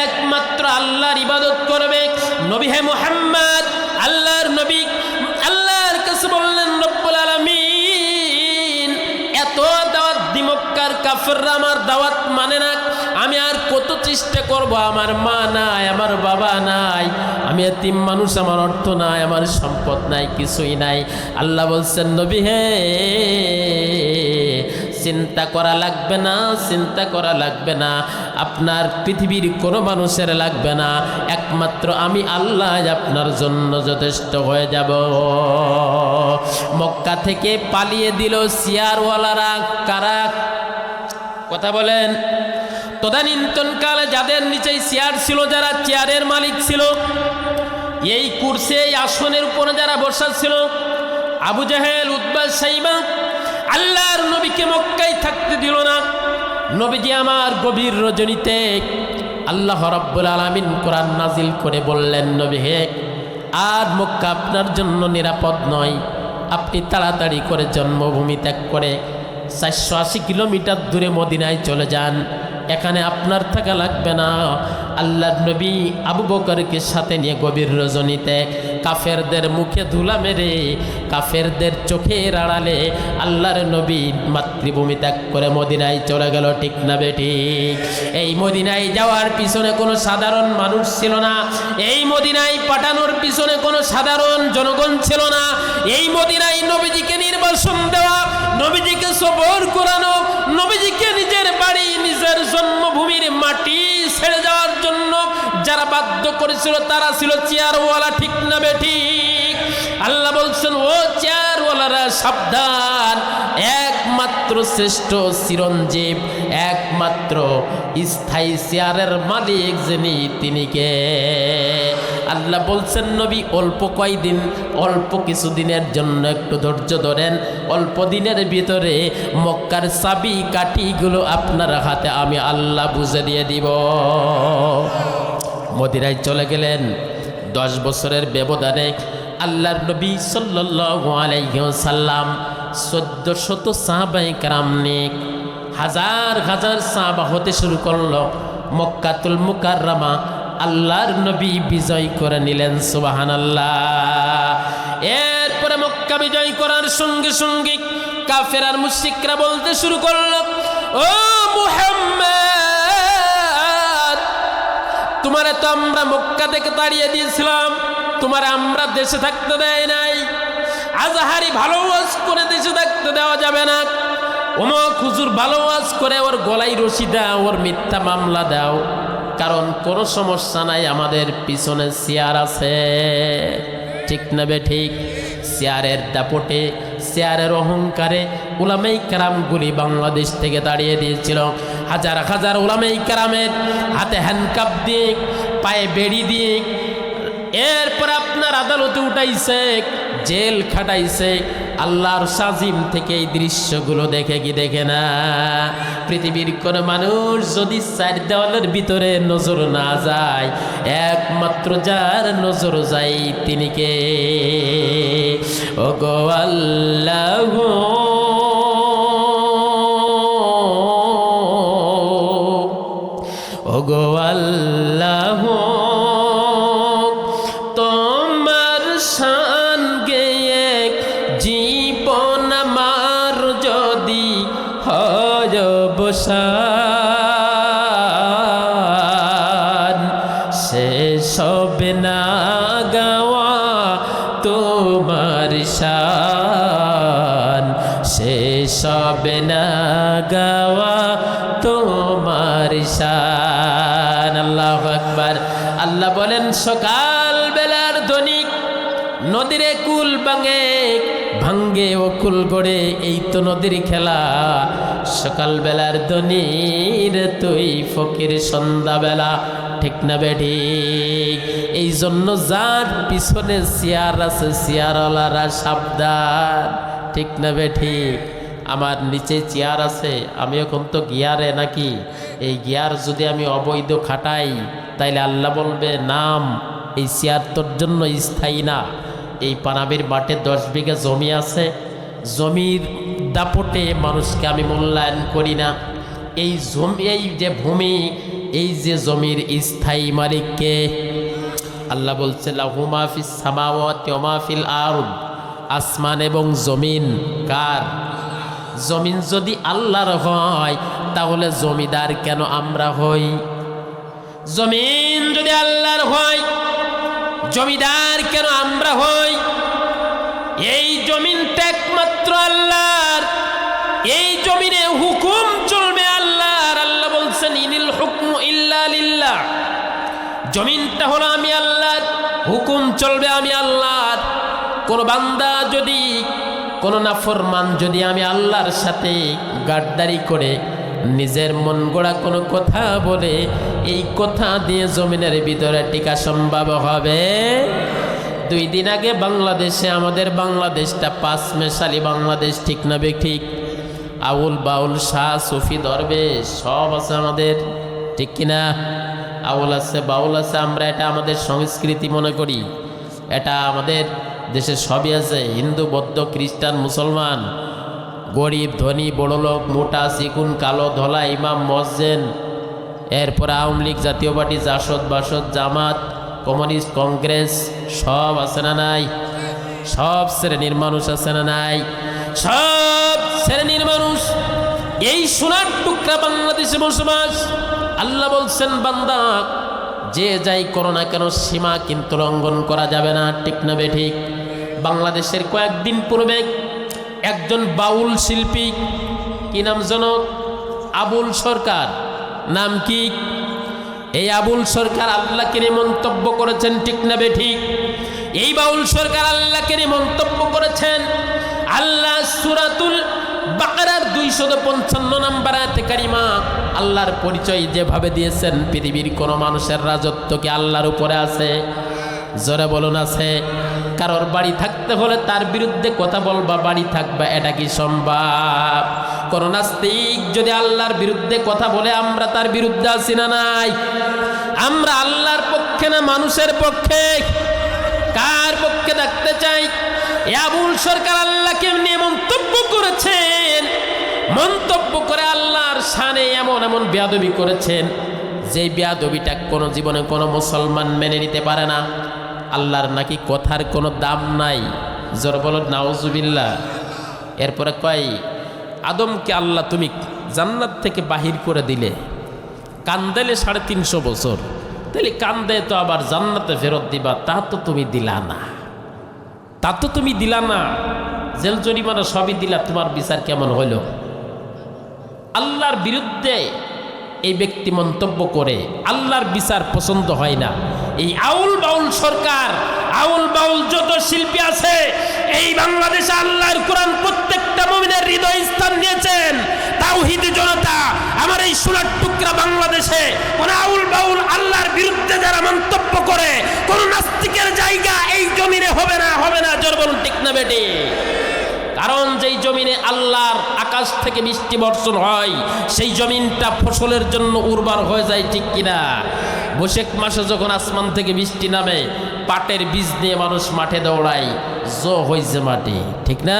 একমাত্র আল্লাহর ইবাদত করবে। নবী হে মুহাম্মদ, আল্লাহর নবী আল্লাহর কাছে বললেন, রব্বুল আলামিন এত দাওয়াত দি মক্কার কাফেররা আমার দাওয়াত মানে না, আমি আর কত চেষ্টা করব, আমার মা নাই, আমার বাবা নাই, আমি এতিম মানুষ, আমার অর্থ নাই, আমার সম্পদ নাই, কিছুই নাই। আল্লাহ বলছেন, নবী হে চিন্তা করা লাগবে না, চিন্তা করা লাগবে না, আপনার পৃথিবীর কোনো মানুষের লাগবে না, একমাত্র আমি আল্লাহ আপনার জন্য যথেষ্ট হয়ে যাব। মক্কা থেকে পালিয়ে দিল চেয়ারওয়ালারা। কারা? কথা বলেন। তদানীন্তনকালে যাদের নিচে চেয়ার ছিল, যারা চেয়ারের মালিক ছিল, এই কুরসি এই আসনের উপরে যারা বসা ছিল, আবু জাহেল, উতবা, সাইবা, আল্লাহর নবীকে মক্কায় থাকতে দিল না। নবীজি আমার গভীর রজনীতে আল্লাহ রাব্বুল আলামিন কোরআন নাজিল করে বললেন, নবী হে, আর মক্কা আপনার জন্য নিরাপদ নয়, আপনি তাড়াতাড়ি করে জন্মভূমি ত্যাগ করে 480 কিলোমিটার দূরে মদিনায় চলে যান, এখানে আপনার থাকা লাগবে না। আল্লাহর নবী আবু বকরকে সাথে নিয়ে গভীর রজনীতে কাফেরদের মুখে ধুলা মেরে, কাফেরদের চোখের আড়ালে আল্লাহর নবী মাতৃভূমি ত্যাগ করে মদিনায় চলে গেল। ঠিক না বেঠিক? এই মদিনায় যাওয়ার পিছনে কোনো সাধারণ মানুষ ছিল না, এই মদিনায় পাঠানোর পিছনে কোনো সাধারণ জনগণ ছিল না। এই মদিনায় নবীজিকে নির্বাসন দেওয়া, নবীজিকে সবর করানো, নবীজিকে নিজের বাড়ি, নিজের জন্মভূমির মাটি ছেড়ে যাওয়ার জন্য যারা বাধ্য করেছিল তারা ছিল চেয়ারওয়ালা। ঠিক না বেঠিক? আল্লাহ বলছেন, ও চেয়ারওয়ালারা সাবধান, একমাত্র শ্রেষ্ঠ চিরঞ্জীব, একমাত্র স্থায়ী চেয়ারের মালিক যিনি, তিনি কে? আল্লাহ বলছেন, নবী অল্প কয়দিন, অল্প কিছু দিনের জন্য একটু ধৈর্য ধরেন, অল্প দিনের ভিতরে মক্কার চাবি কাঠিগুলো আপনার হাতে আমি আল্লাহ বুঝে দিয়ে দিব। মদিনায় চলে গেলেন। 10 বছরের ব্যবধানে আল্লাহর নবী সাল্লাল্লাহু আলাইহি ওয়াসাল্লাম 1400 সাহাবায়ে কেরাম নিয়ে হাজার হাজার সাহাবা হতে শুরু করলো। মক্কাতুল মুকাররমা আল্লাহর নবী বিজয় করে নিলেন। সুবহানাল্লাহ। এরপরে মক্কা বিজয় করার সঙ্গে সঙ্গে কাফের আর মুশরিকরা বলতে শুরু করলো, ও মুহাম্মদ, তোমারে তো আমরা মক্কা থেকে তাড়িয়ে দিয়েছিলাম, তোমারে আমরা দেশে থাকতে দেয় নাই, আজহারি ভালো ওয়াজ করে দেশে থাকতে দেওয়া যাবে না, অমুক হুজুর ভালো ওয়াজ করে ওর গলায় রশি দাও, ওর মিথ্যা মামলা দাও, কারণ কোনো সমস্যা নাই, আমাদের পিছনে চেয়ার আছে। ঠিক না বেঠিক? চেয়ারের দাপটে, চেয়ারের অহংকারে উলামায়ে কেরামগুলি বাংলাদেশ থেকে তাড়িয়ে দিয়েছিল। হাজার হাজার উলামায়ে কেরামের হাতে হ্যান্ডকাপ দিয়ে, পায়ে বেড়ি দিয়ে, এরপর আপনার আদালতে উঠাইছে, জেল খাটাইছে। আল্লাহর সাজিম থেকে এই দৃশ্যগুলো দেখে কি দেখে না? পৃথিবীর কোন মানুষ যদি 4 দেওয়ালের ভিতরে নজর না যায়, একমাত্র যার নজর যায় তিনি কে? ওগো আল্লাহ, ওগো আল্লাহ, তোমার শান গেয়ে জীবন আমার যদি হয় অবসান, শেষ হবে না গাওয়া তোমার শান, শেষ হবে না গাওয়া তোমার শান। আল্লাহু আকবার। আল্লাহ বলেন, সকাল বেলার ধ্বনি নদীরে কুল ভাঙে, ভাঙ্গে ও কুল গড়ে, এই তো নদীর খেলা। সকাল বেলার ধ্বনির তুই ফকির সন্ধ্যাবেলা। ঠিক না বেঠিক? এই জন্য যার পিছনে চেয়ার আছে, চেয়ারওয়ালারা সাবধান। ঠিক না বেঠিক? আমার নিচে চেয়ার আছে, আমি এখন তো গিয়ারে নাকি, এই গিয়ার যদি আমি অবৈধ খাটাই তাইলে আল্লাহ বলবে নাম, এই চেয়ার তোর জন্য স্থায়ী না। এই পানাবির মাঠে 10 বিঘা জমি আছে, জমির দাপটে মানুষকে আমি মূল্যায়ন করি না। এই জমি, এই যে ভূমি, এই যে জমির স্থায়ী মালিককে আল্লাহ বলছে লাহু মা ফিস সামাওয়াতি ওয়া মা ফিল আরদ, আসমান এবং জমিন কার? জমিন যদি আল্লাহর হয় তাহলে জমিদার কেন আমরা হই? জমিন যদি আল্লাহর হয় জমিদার কেন আমরা হই? এই জমিনটা একমাত্র আল্লাহর, এই জমিনে হুকুম চলবে আল্লাহর। আল্লাহ বলছেন ইনিল হুকমু ইল্লা লিল্লাহ, জমিনটা হলো আমি আল্লাহর, হুকুম চলবে আমি আল্লাহর। কোন বান্দা যদি, কোন নাফরমান যদি আমি আল্লাহর সাথে গাদ্দারি করে নিজের মন গড়া কোনো কথা বলে, এই কথা দিয়ে জমিনের ভিতরে টিকা সম্ভব হবে? 2 দিন আগে বাংলাদেশে, আমাদের বাংলাদেশটা 5 মেশালি বাংলাদেশ, ঠিক না ঠিক? আউল বাউল শাহ সুফি দরবেশ সব আছে আমাদের, ঠিক কিনা? আউল আছে, বাউল আছে, আমরা এটা আমাদের সংস্কৃতি মনে করি, এটা আমাদের দেশে সবই আছে, হিন্দু বৌদ্ধ খ্রিস্টান মুসলমান, গরিব ধনী বড়লোক, মোটা চিকুন কালো ধলা, ইমাম মসজেন, এরপর আওয়ামী লীগ, জাতীয় পার্টি, জাসদ বাসদ, জামাত, কমিউনিস্ট, কংগ্রেস, সব আছে না নাই? সব শ্রেণীর মানুষ আছে না নাই? সব শ্রেণীর মানুষ এই সোনার টুকরা বাংলাদেশে বসবাস। আল্লাহ বলছেন বান্দা যে যাই করো না কেন সীমা কিন্তু লঙ্ঘন করা যাবে না, ঠিক না ঠিক? বাংলাদেশের কয়েকদিন পূর্বে একজন বাউল শিল্পী, কি নাম যেন, আবুল সরকার, নাম কি? এই আবুল সরকার আল্লাহকে নিয়ে মন্তব্য করেছেন, ঠিক না ঠিক? এই বাউল সরকার আল্লাহকে নিয়ে মন্তব্য করেছেন। আল্লাহ সূরাতুল বাকারার 255 নম্বর আয়াতে কারিমা আল্লাহর পরিচয় যেভাবে দিয়েছেন, পৃথিবীর কোন মানুষের রাজত্ব কি আল্লাহর উপরে আছে? জোরে বলুন আছে? কারোর বাড়ি থাকতে হলে তার বিরুদ্ধে কথা বলবা, বাড়ি থাকবা, এটা কি সম্ভব? কোন নাস্তিক যদি আল্লাহর বিরুদ্ধে কথা বলে আমরা তার বিরুদ্ধে আছি না নাই? আমরা আল্লাহর পক্ষে না মানুষের পক্ষে? কার পক্ষে থাকতে চাই? আবুল সরকার আল্লাহকে নিয়ে মন্তব্য করেছেন, মন্তব্য করে আল্লাহর শানে এমন এমন বেয়াদবি করেছেন যে বেয়াদবিটা কোনো জীবনে কোনো মুসলমান মেনে নিতে পারে না। আল্লাহর নাকি কথার কোনো দাম নাই, জোর বলো নাউজুবিল্লাহ। এরপরে কয় আদমকে আল্লাহ তুমি জান্নাত থেকে বাহির করে দিলে, কান্দাইলে 350 বছর, তাহলে কান্দে তো আবার জান্নাতে ফেরত দিবা, তা তো তুমি দিলা না, তা তো তুমি দিলা না, জেল জরিমানা সবই দিলা, তোমার বিচার কেমন হইল? আল্লাহর বিরুদ্ধে এই ব্যক্তি মন্তব্য করে আল্লাহর বিচার পছন্দ হয় না। এই আউল বাউল সরকার, আউল বাউল যত শিল্পী আছে এই বাংলাদেশে আল্লাহর কোরআন প্রত্যেকটা মুমিনের হৃদয় স্থান নিয়েছেন। তাওহীদি জনতা, আমার এই সোনার টুকরা বাংলাদেশে কোন আউল বাউল আল্লাহর বিরুদ্ধে যারা মন্তব্য করে, কোন নাস্তিকের জায়গা এই জমিনে হবে না, হবে না। জোর বলুন ঠিক না বেটি? কারণ যেই জমিনে আল্লাহর আকাশ থেকে বৃষ্টি বর্ষণ হয় সেই জমিনটা ফসলের জন্য উর্বর হয়ে যায়, ঠিক কিনা? বৈশাখ মাসে যখন আসমান থেকে বৃষ্টি নামে, পাটের বীজ নিয়ে মানুষ মাঠে দৌড়ায়, জো হয়েছে মাটি, ঠিক না?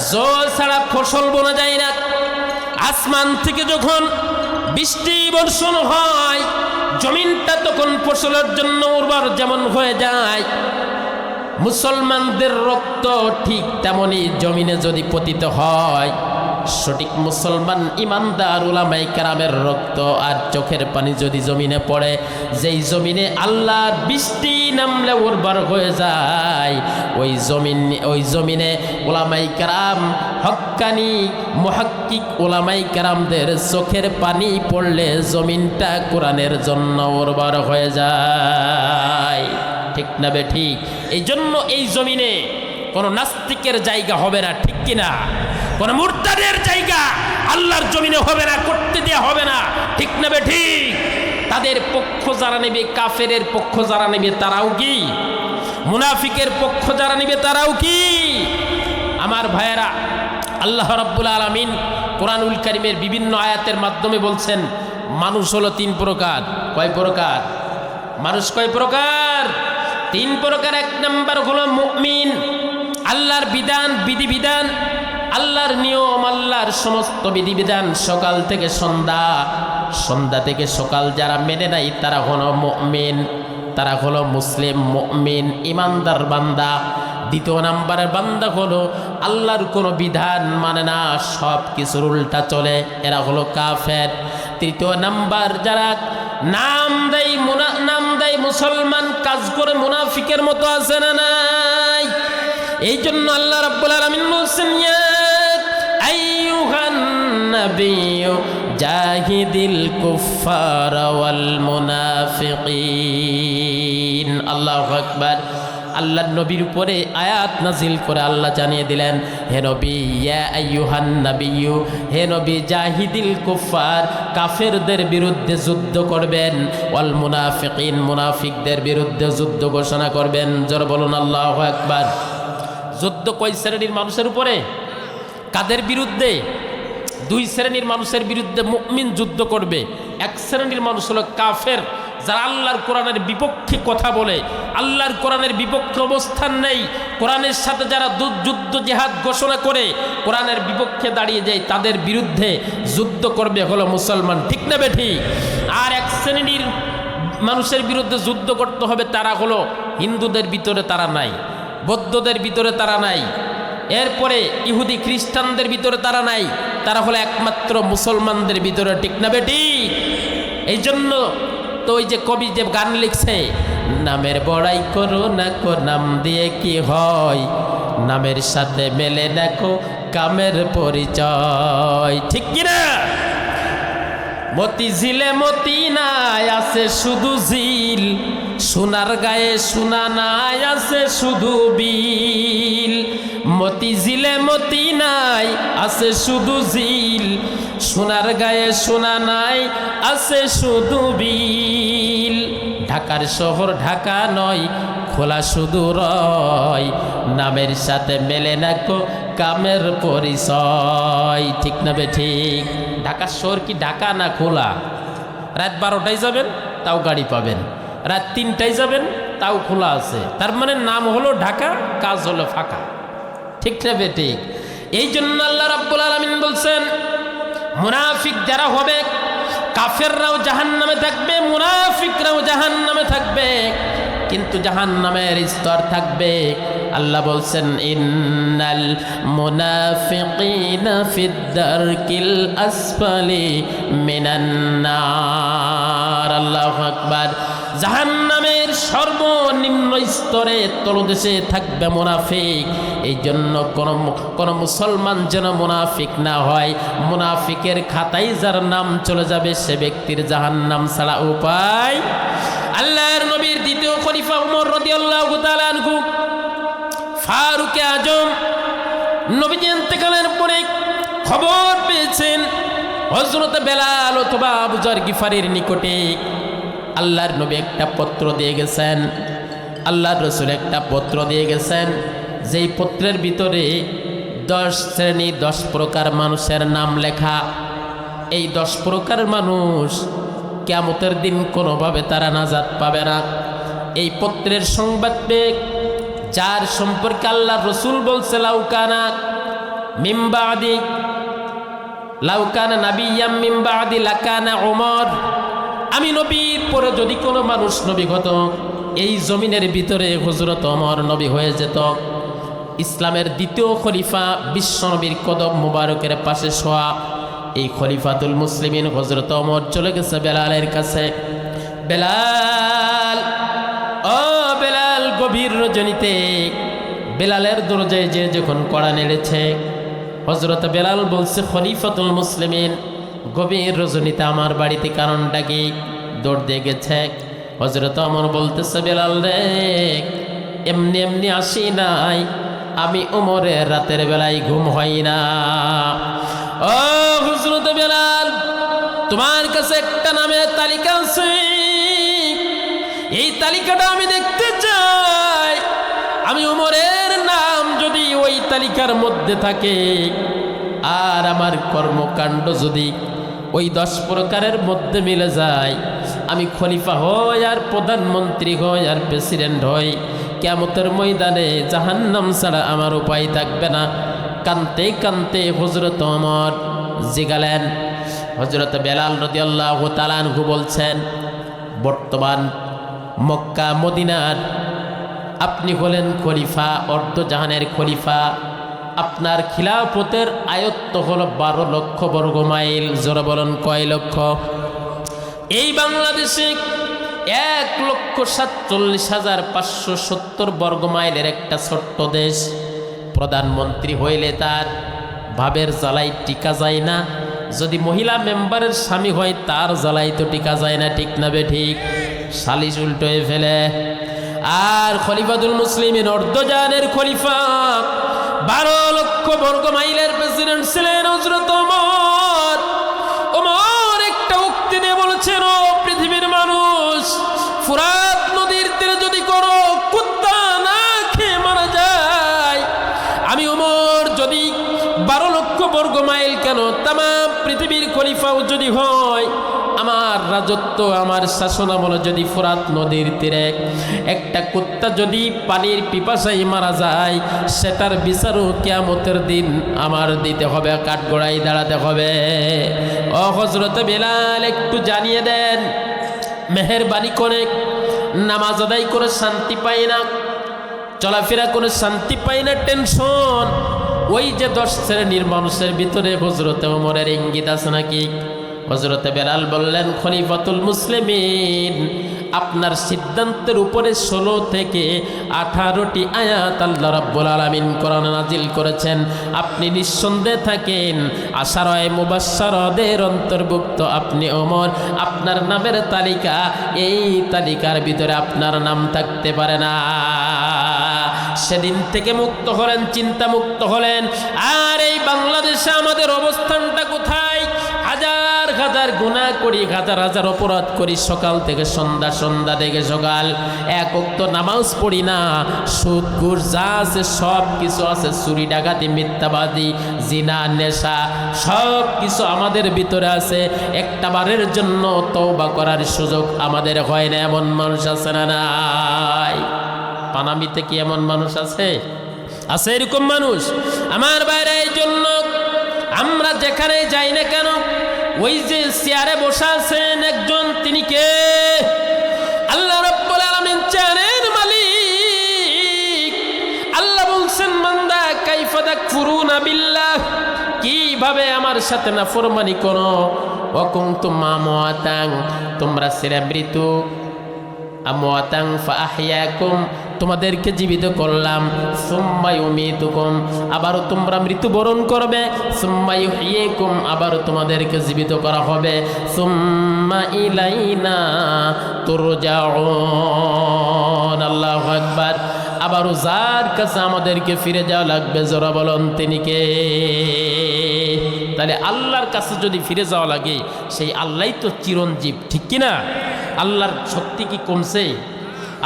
জো ছাড়া ফসল বোনা যায় না। আসমান থেকে যখন বৃষ্টি বর্ষণ হয় জমিনটা তখন ফসলের জন্য উর্বর যেমন হয়ে যায়। মুসলমানদের রক্ত ঠিক তেমনি জমিনে যদি পতিত হয়, সঠিক মুসলমান ইমানদার উলামায়ে কেরামের রক্ত আর চোখের পানি যদি জমিনে পড়ে, যেই জমিনে আল্লাহর বৃষ্টি নামলে উর্বর হয়ে যায়, ওই জমিনে উলামায়ে কেরাম, হক্কানি মুহাক্কিক উলামায়ে কেরামদের চোখের পানি পড়লে জমিনটা কোরআনের জন্য উর্বর হয়ে যায়, ঠিক না বে ঠিক? এই জন্য এই জমিনে কোন নাস্তিকের জায়গা হবে না, ঠিক কিনা? কোন মুরতাদের জায়গা আল্লাহর জমিনে হবে না, করতে দেয়া হবে না, ঠিক না বে ঠিক? তাদের পক্ষ যারা নেবে, কাফেরের পক্ষ যারা নেবে তারাও কি? মুনাফিকের পক্ষ যারা নেবে তারাও কি? আমার ভাইয়েরা, আল্লাহ রাব্বুল আলামিন কোরআনুল কারীমের বিভিন্ন আয়াতের মাধ্যমে বলছেন মানুষ হলো তিন প্রকার। কয় প্রকার? মানুষ কয় প্রকার? তিন প্রকার। এক নম্বর হলো মুমিন, আল্লাহর বিধান বিধিবিধান, আল্লাহর নিয়ম, আল্লাহর সমস্ত বিধিবিধান সকাল থেকে সন্ধ্যা, সন্ধ্যা থেকে সকাল যারা মেনে নাই তারা হলো মুমিন, তারা হলো মুসলিম মুমিন ইমানদার বান্দা। দ্বিতীয় নাম্বারের বান্দা হলো আল্লাহর কোনো বিধান মানে না, সব কিছুর উল্টা চলে, এরা হলো কাফের। তৃতীয় নাম্বার যারা নাম দেয় মুসলমান, কাজ করে মুনাফিকের মতো আছে না নাই? এই জন্য আল্লাহ রাব্বুল আলামিন বলছেন ইয়া আইয়ুহান নাবিয়্যু জাহিদিল কুফফার ওয়াল মুনাফিকিন। আল্লাহু আকবার। আল্লাহর নবীর উপরে আয়াত নাজিল করে আল্লাহ জানিয়ে দিলেন, হে নবী ইয়া আইয়ুহান নাবিয়্যু, হে নবী জাহিদিল কুফফার, কাফেরদের বিরুদ্ধে যুদ্ধ করবেন, ওয়াল মুনাফিকিন, মুনাফিকদের বিরুদ্ধে যুদ্ধ ঘোষণা করবেন। জোরে বলুন আল্লাহু আকবার। যুদ্ধ কয় শ্রেণীর মানুষের উপরে? কাদের বিরুদ্ধে? দুই শ্রেণীর মানুষের বিরুদ্ধে মুমিন যুদ্ধ করবে। এক শ্রেণীর মানুষ হলো কাফের, যারা আল্লাহর কোরআনের বিপক্ষে কথা বলে, আল্লাহর কোরআনের বিপক্ষে অবস্থান নেই, কোরআনের সাথে যারা যুদ্ধ জিহাদ ঘোষণা করে কোরআনের বিপক্ষে দাঁড়িয়ে যায়, তাদের বিরুদ্ধে যুদ্ধ করবে হলো মুসলমান। ঠিক না বেঠি? আর এক শ্রেণীর মানুষের বিরুদ্ধে যুদ্ধ করতে হবে, তারা হলো হিন্দুদের ভিতরে তারা নাই, বৌদ্ধদের ভিতরে তারা নাই, এরপরে ইহুদি খ্রিস্টানদের ভিতরে তারা নাই, তারা হলো একমাত্র মুসলমানদের ভিতরে। ঠিক না বেটি? এই জন্য তো ওই যে কবি যে গান লিখছে, নামের বড়াই করো না কো নাম দিয়ে কি হয়, নামের সাথে মেলে না কো কামের পরিচয়। ঠিক কিনা? মতি ঝিলে মতি নাই আছে শুধু ঝিল, সোনার গায়ে সোনা নাই আছে শুধু বিল। মতি ঝিলে মতি নাই আছে শুধু ঝিল, সোনার গায়ে সোনা নাই আছে শুধু বিল। ঢাকার শহর ঢাকা নয়, খোলা শুধু রয়, নামের সাথে মেলে না কো কামের পরিচয়। ঠিক না বে ঠিক? ঢাকার শহর কি ঢাকা না খোলা? রাত 12টায় যাবেন তাও গাড়ি পাবেন, রাত 3টায় যাবেন তাও খোলা আছে, তার মানে নাম হলো ঢাকা, কাজ হলো ফাঁকা। ঠিক না বে ঠিক? এই জন্য আল্লাহ রাব্বুল আলামিন বলছেন মুনাফিক যারা হবে, কাফেররাও জাহান্নামে থাকবে, মুনাফিকরাও জাহান্নামে থাকবে, কিন্তু জাহান্নামের স্তর থাকবে। আল্লাহ বলছেন ইন্নাল মুনাফিকিনা ফিদ দারকিল আসফালি মিনান নার। আল্লাহু আকবার। জাহান্নামের সর্বনিম্ন স্তরে তলদেশে থাকবে মুনাফিক। এই জন্য কোন মুসলমান যেন মুনাফিক না হয়। মুনাফিকের খাতায় যার নাম চলে যাবে সে ব্যক্তির জাহান্নাম ছাড়া উপায়। আল্লাহর নবীর দ্বিতীয় খলিফা ওমর রাদিয়াল্লাহু তাআলা আনহু, ফারুকে আজম, নবীজি ইন্তেকালের পরে খবর পেয়েছেন হযরত বেলাল অথবা আবু যর গিফারির নিকটে আল্লাহর নবী একটা পত্র দিয়ে গেছেন, আল্লাহর রাসূল একটা পত্র দিয়ে গেছেন, যেই পত্রের ভিতরে 10 শ্রেণী 10 প্রকার মানুষের নাম লেখা। এই 10 প্রকার মানুষ কিয়ামতের দিন কোনোভাবে তারা নাজাত পাবে না। এই পত্রের সংবাদ পেয়ে যার সম্পর্কে আল্লাহর রাসূল বলছে লাউকানা মিম্বাদি, লাউকানা নাবিয়্যাম মিম্বাদি লাকানা ওমর, আমি নবীর পরে যদি কোনো মানুষ নবী হতো, এই জমিনের ভিতরে হযরত ওমর নবী হয়ে যেত। ইসলামের দ্বিতীয় খলিফা বিশ্বনবীর কদম মুবারকের পাশে শোয়া এই খলিফাতুল মুসলিমিন হযরত ওমর চলে গেছে বেলালের কাছে। বেলাল, ও বেলাল, গভীর রজনীতে বেলালের দরজায় যে যখন কড়া নেড়েছে, হযরত বেলাল বলছে খলিফাতুল মুসলিমিন গভীর রজনীতে আমার বাড়িতে কারণটা কি? দৌড় দিয়ে গেছে। হযরত ওমর বলতেছে বেলাল রে, এমনি এমনি আসি নাই, আমি ওমরের রাতের বেলায় ঘুম হয় না। ও হযরত বেলাল, তোমার কাছে একটা নামের তালিকা আছে, এই তালিকাটা আমি দেখতে চাই। আমি ওমরের নাম যদি ওই তালিকার মধ্যে থাকে আর আমার কর্মকাণ্ড যদি ওই 10 প্রকারের মধ্যে মিলে যায়, আমি খলিফা হই আর প্রধানমন্ত্রী হই আর প্রেসিডেন্ট হই, কিয়ামতের ময়দানে জাহান্নাম ছাড়া আমার উপায় থাকবে না। কানতে কানতে হযরত ওমর জিগালেন। হযরত বেলাল রাদিয়াল্লাহু তাআলা আনহু বলছেন, বর্তমান মক্কা মদিনার আপনি হলেন খলিফা, অর্ধজাহানের খলিফা। আপনার খিলাফতের আয়ত্ত হলো 12 লক্ষ বর্গ মাইল। জোরে বলেন কয় লক্ষ? এই বাংলাদেশে 1,47,570 বর্গ মাইলের একটা ছোট্ট দেশ। প্রধানমন্ত্রী হইলে তার ভাবের জ্বালাই টিকা যায় না, যদি মহিলা মেম্বারের স্বামী হয় তার জ্বালাই তো টিকা যায় না, ঠিক না বে ঠিক? সালিশ উল্টোয়ে ফেলে। আর খলিফাতুল মুসলিমিন অর্ধজাহানের খলিফা 12 লক্ষ বর্গ মাইলের প্রেসিডেন্ট ছিলেন হযরত ওমর। ওমর একটা উক্তি দিয়ে বলেছেন, ও পৃথিবীর মানুষ, ফুরাত নদীর তীরে যদি কোনো কুত্তা না খেয়ে মারা যায়, আমি ওমর যদি 12 লক্ষ বর্গ মাইল কেন তাম পৃথিবীর খলিফাও যদি হয়, আমার রাজত্ব আমার শাসনামলে যদি ফুরাত নদীর তীরে একটা কুত্তা যদি পানির পিপাসায় মারা যায়, সেটার বিচারও কিয়ামতের দিন আমার দিতে হবে, কাঠগড়ায় দাঁড়াতে হবে। ও হযরত বেলাল, একটু জানিয়ে দেন, মেহেরবানি করে নামাজ আদায় করে শান্তি পাই না, চলাফেরা করে শান্তি পাই না, টেনশন। ওই যে 10 শ্রেণীর মানুষের ভিতরে হযরত ওমরের ইঙ্গিত আছে নাকি? হযরতে বেলাল বললেন, খলিফাতুল মুসলিমিন, আপনার সিদ্ধান্তের উপরে 16 থেকে 18টি আয়াত আল্লাহ রাব্বুল আলামিন কোরআনে নাজিল করেছেন। আপনি নিঃসন্দেহে থাকেন, আশারায়ে মুবাশশারাদের অন্তর্ভুক্ত আপনি ওমর। আপনার নামের তালিকা, এই তালিকার ভিতরে আপনার নাম থাকতে পারে না। সেদিন থেকে মুক্ত হলেন, চিন্তা মুক্ত হলেন। আর এই বাংলাদেশে আমাদের অবস্থানটা কোথায়? হাজার হাজার গুনাহ করি, হাজার হাজার অপরাধ করি, সকাল থেকে সন্ধ্যা, সন্ধ্যা থেকে সকাল, এক ওয়াক্ত নামাজ পড়ি না, সুদ ঘুষ যা আছে সব কিছু আছে, চুরি ডাকাতি মিথ্যাবাদী জিনা নেশা সব কিছু আমাদের ভিতরে আছে। একটা বারের জন্য তওবা করার সুযোগ আমাদের হয় না, এমন মানুষ আছে না নাই? পানামিতে কি এমন মানুষ আছে? আছে এরকম মানুষ? আমার বাইরে এই জন্য আমরা যেখানে যাই না কেন, ওই যে চেয়ারে বসে আছেন একজন, তিনি কে? আল্লাহ রাব্বুল আলামিন, চেয়ারের মালিক। আল্লাহ বলছেন, বান্দা কাইফা তাকফুরুনা বিল্লাহ, কিভাবে আমার সাথে নাফরমানি করো। ওয়া কুনতুম আমওয়াতাং, তোমরা ছিলে মৃত, আমওয়াতাং ফাআহইয়াকুম, তোমাদেরকে জীবিত করলাম, সুম্মা ইউমিতুকুম, আবারও তোমরা মৃত্যুবরণ করবে, সুম্মা ইউহয়িকুম, আবারও তোমাদেরকে জীবিত করা হবে, সুম্মা ইলাইনা তুরজাউন। আল্লাহু আকবার। আবারও যার কাছে আমাদেরকে ফিরে যাওয়া লাগবে, জোরা বলুন তিনি কে? তাহলে আল্লাহর কাছে যদি ফিরে যাওয়া লাগে, সেই আল্লাহই তো চিরঞ্জীব, ঠিক কিনা? আল্লাহর শক্তি কি কমছে?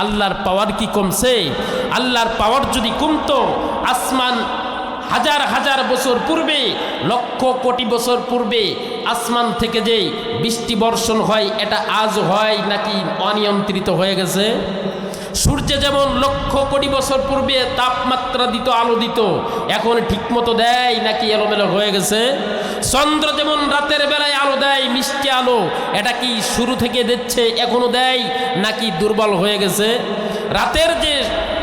আল্লাহর পাওয়ার কি কমছে? আল্লাহর পাওয়ার যদি কমতো, আসমান হাজার হাজার বছর পূর্বে, লক্ষ কোটি বছর পূর্বে আসমান থেকে যেই বৃষ্টি বর্ষণ হয়, এটা আজ হয় নাকি অনিয়ন্ত্রিত হয়ে গেছে? সূর্য যেমন লক্ষ কোটি বছর পূর্বে তাপমাত্রা দিত, আলো দিত, এখন ঠিকমতো দেয় নাকি এলোমেলো হয়ে গেছে? চন্দ্র যেমন রাতের বেলায় আলো দেয়, মিষ্টি আলো, এটা কি শুরু থেকে দিচ্ছে, এখনো দেয় নাকি দুর্বল হয়ে গেছে? রাতের যে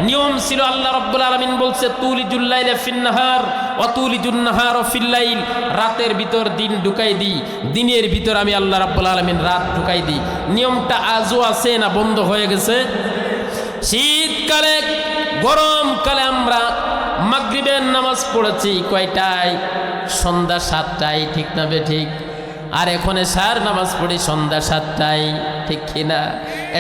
নিয়ম ছিল, আল্লাহ রাব্বুল আলামিন বলছে, তুলিজুল লাইলা ফিন-নাহার ওয়া তুলিজুন নাহারা ফিল-লাইল, রাতের ভিতর দিন ঢুকাই দিই, দিনের ভিতর আমি আল্লাহ রাব্বুল আলামিন রাত ঢুকাই দিই। নিয়মটা আজও আছে না বন্ধ হয়ে গেছে? শীতকালে, গরমকালে আমরা মাগরিবের নামাজ পড়েছি কয়টায়? সন্ধ্যা 7টায়, ঠিক না বে ঠিক? আর এখন এশার নামাজ পড়ি সন্ধ্যা 7টায়, ঠিক কিনা?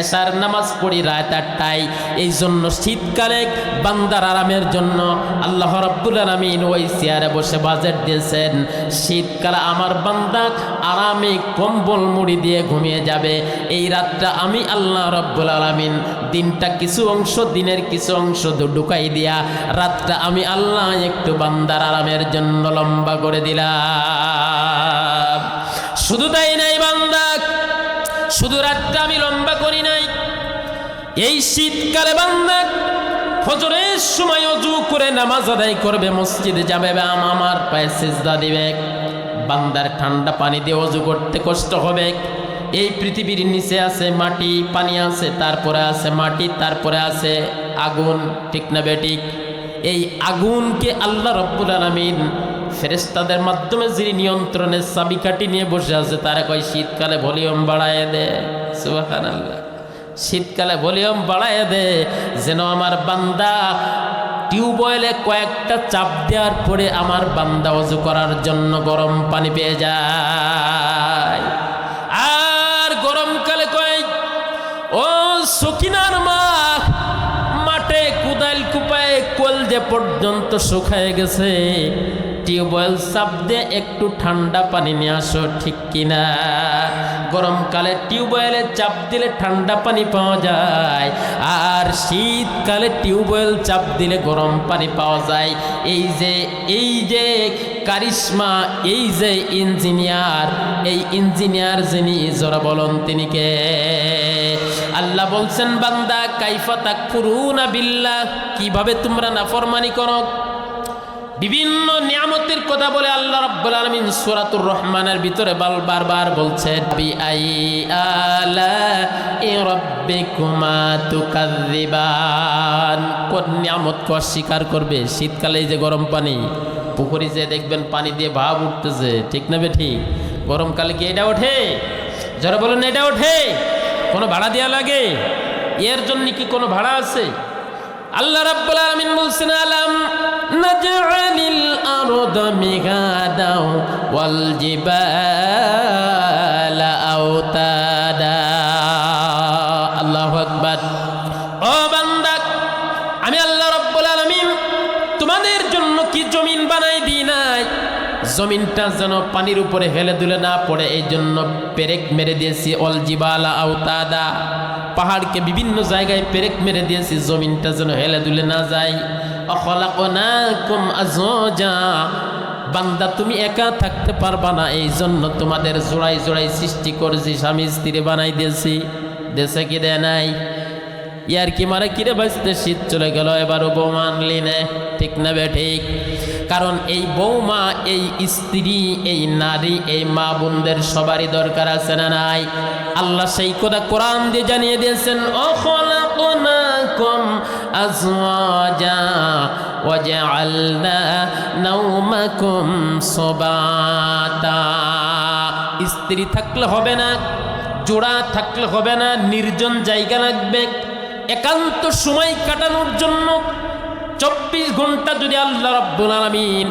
এশার নামাজ পড়ি রাত 8টায়। এই জন্য শীতকালে বান্দার আরামের জন্য আল্লাহ রাব্বুল আলামিন ওই চেয়ারে বসে বাজেট দিয়েছেন, শীতকালে আমার বান্দা আরামে কম্বল মুড়ি দিয়ে ঘুমিয়ে যাবে। এই রাতটা আমি আল্লাহ রাব্বুল আলামিন দিনটা কিছু অংশ, দিনের কিছু অংশ ঢুকাই দিয়া রাতটা আমি আল্লাহ একটু বান্দার আরামের জন্য লম্বা করে দিলাম। শুধু তাই নাই বান্দা, শুধু রাতটা আমি লম্বা করি নাই, এই শীতকালে বান্দা ফজরের সময় ওযু করে নামাজ আদায় করবে, মসজিদে যাবে, আমার পায়ে সিজদা দিবে। বান্দার ঠান্ডা পানি দিয়ে ওযু করতে কষ্ট হবে। এই পৃথিবীর নিচে আছে মাটি, পানি আছে, তারপরে আছে মাটি, তারপরে আছে আগুন, ঠিক না বেঠিক? এই আগুনকে আল্লাহ রাব্বুল আলামিন ফেরেশতাদের মাধ্যমে যিনি নিয়ন্ত্রণের চাবিকাঠি নিয়ে বসে আছে, তারা কয় শীতকালে ভলিউম বাড়ায় দে। সুবহানাল্লাহ। শীতকালে ভলিউম বাড়ায় দে, যেন আমার বান্দা টিউবওয়েলে কয়েকটা চাপ দেওয়ার পরে আমার বান্দা ওযু করার জন্য গরম পানি পেয়ে যায়। আর গরমকালে কয়, ও সকিনার মা, মাঠে কুদাল কুপায় কলজে পর্যন্ত শুকায় গেছে, টিউবওয়েল চাপ দিয়ে একটু ঠান্ডা পানি নিয়ে আসো, ঠিক কিনা? গরমকালে টিউবওয়েলে চাপ দিলে ঠান্ডা পানি পাওয়া যায়, আর শীতকালে টিউবওয়েল চাপ দিলে গরম পানি পাওয়া যায়। এই যে কারিশমা, এই যে ইঞ্জিনিয়ার, এই ইঞ্জিনিয়ার যিনি, জোরা বলুন তিনি কে? আল্লাহ বলছেন, বান্দা কাইফা তাকফুরুনা বিল্লাহ, কিভাবে তোমরা নাফরমানি করো? বিভিন্ন নিয়ামতের কথা বলে আল্লাহ রাব্বুল আলামিন সূরাতুর রহমানের ভিতরে বারবার বলছেন, বিআই আলাই রাব্বিকুমা তুকাযযিবান। কোন নিয়ামতকে অস্বীকার করবে? শীতকালে এই যে গরম পানি, পুকুরে যে দেখবেন পানি দিয়ে ভাব উঠতেছে, ঠিক না বেঠিক? গরমকালে কি এটা ওঠে? যারা বলেন এটা ওঠে, কোনো ভাড়া দেওয়া লাগে? এর জন্য কি কোনো ভাড়া আছে? আল্লাহ রাব্বুল আলামিন বলছেন, আলাম নাজআলিল আরদা মিগাদা ওয়াল জিবালা আওতাদা। আল্লাহু আকবার। ও বান্দা, আমি আল্লাহ রাব্বুল আলামিন তোমাদের জন্য কি জমিন বানাই দিই নাই? জমিনটা যেন পানির উপরে হেলে দুলে না পড়ে, এই জন্য পেরেক মেরে দিয়েছি। অল জিবালা আওতাদা, পাহাড়কে বিভিন্ন জায়গায় পেরেক মেরে দিয়েছি, জমিনটা যেন হেলে দুলে না যায়। অখলাকনাকুম আযওয়াজা, বান্দা তুমি একা থাকতে পারবা না, এই জন্য তোমাদের জোড়াই জোড়াই সৃষ্টি করেছি, স্বামী স্ত্রী বানাই দিয়েছি। দেশে কি দেয় নাই? ইয়ার কি মারে কিরে বাঁচতে, শীত চলে গেল, এবারও বৌমা আনলি নে, ঠিক না বেঠিক? কারণ এই বৌমা, এই স্ত্রী, এই নারী, এই মা বোনদের সবারই দরকার আছে না নাই? আল্লাহ সেই কথা কোরআন দিয়ে জানিয়ে দিয়েছেন, অখলাকনাকুম আযওয়াজা ওয়া জাআলনা নাওমাকুম সুবাতা। স্ত্রী থাকলে হবে না, জোড়া থাকলে হবে না, নির্জন জায়গা লাগবে একান্ত সময় কাটানোর জন্য। 24 ঘন্টা যদি আল্লাহ রাব্বুল আলামিন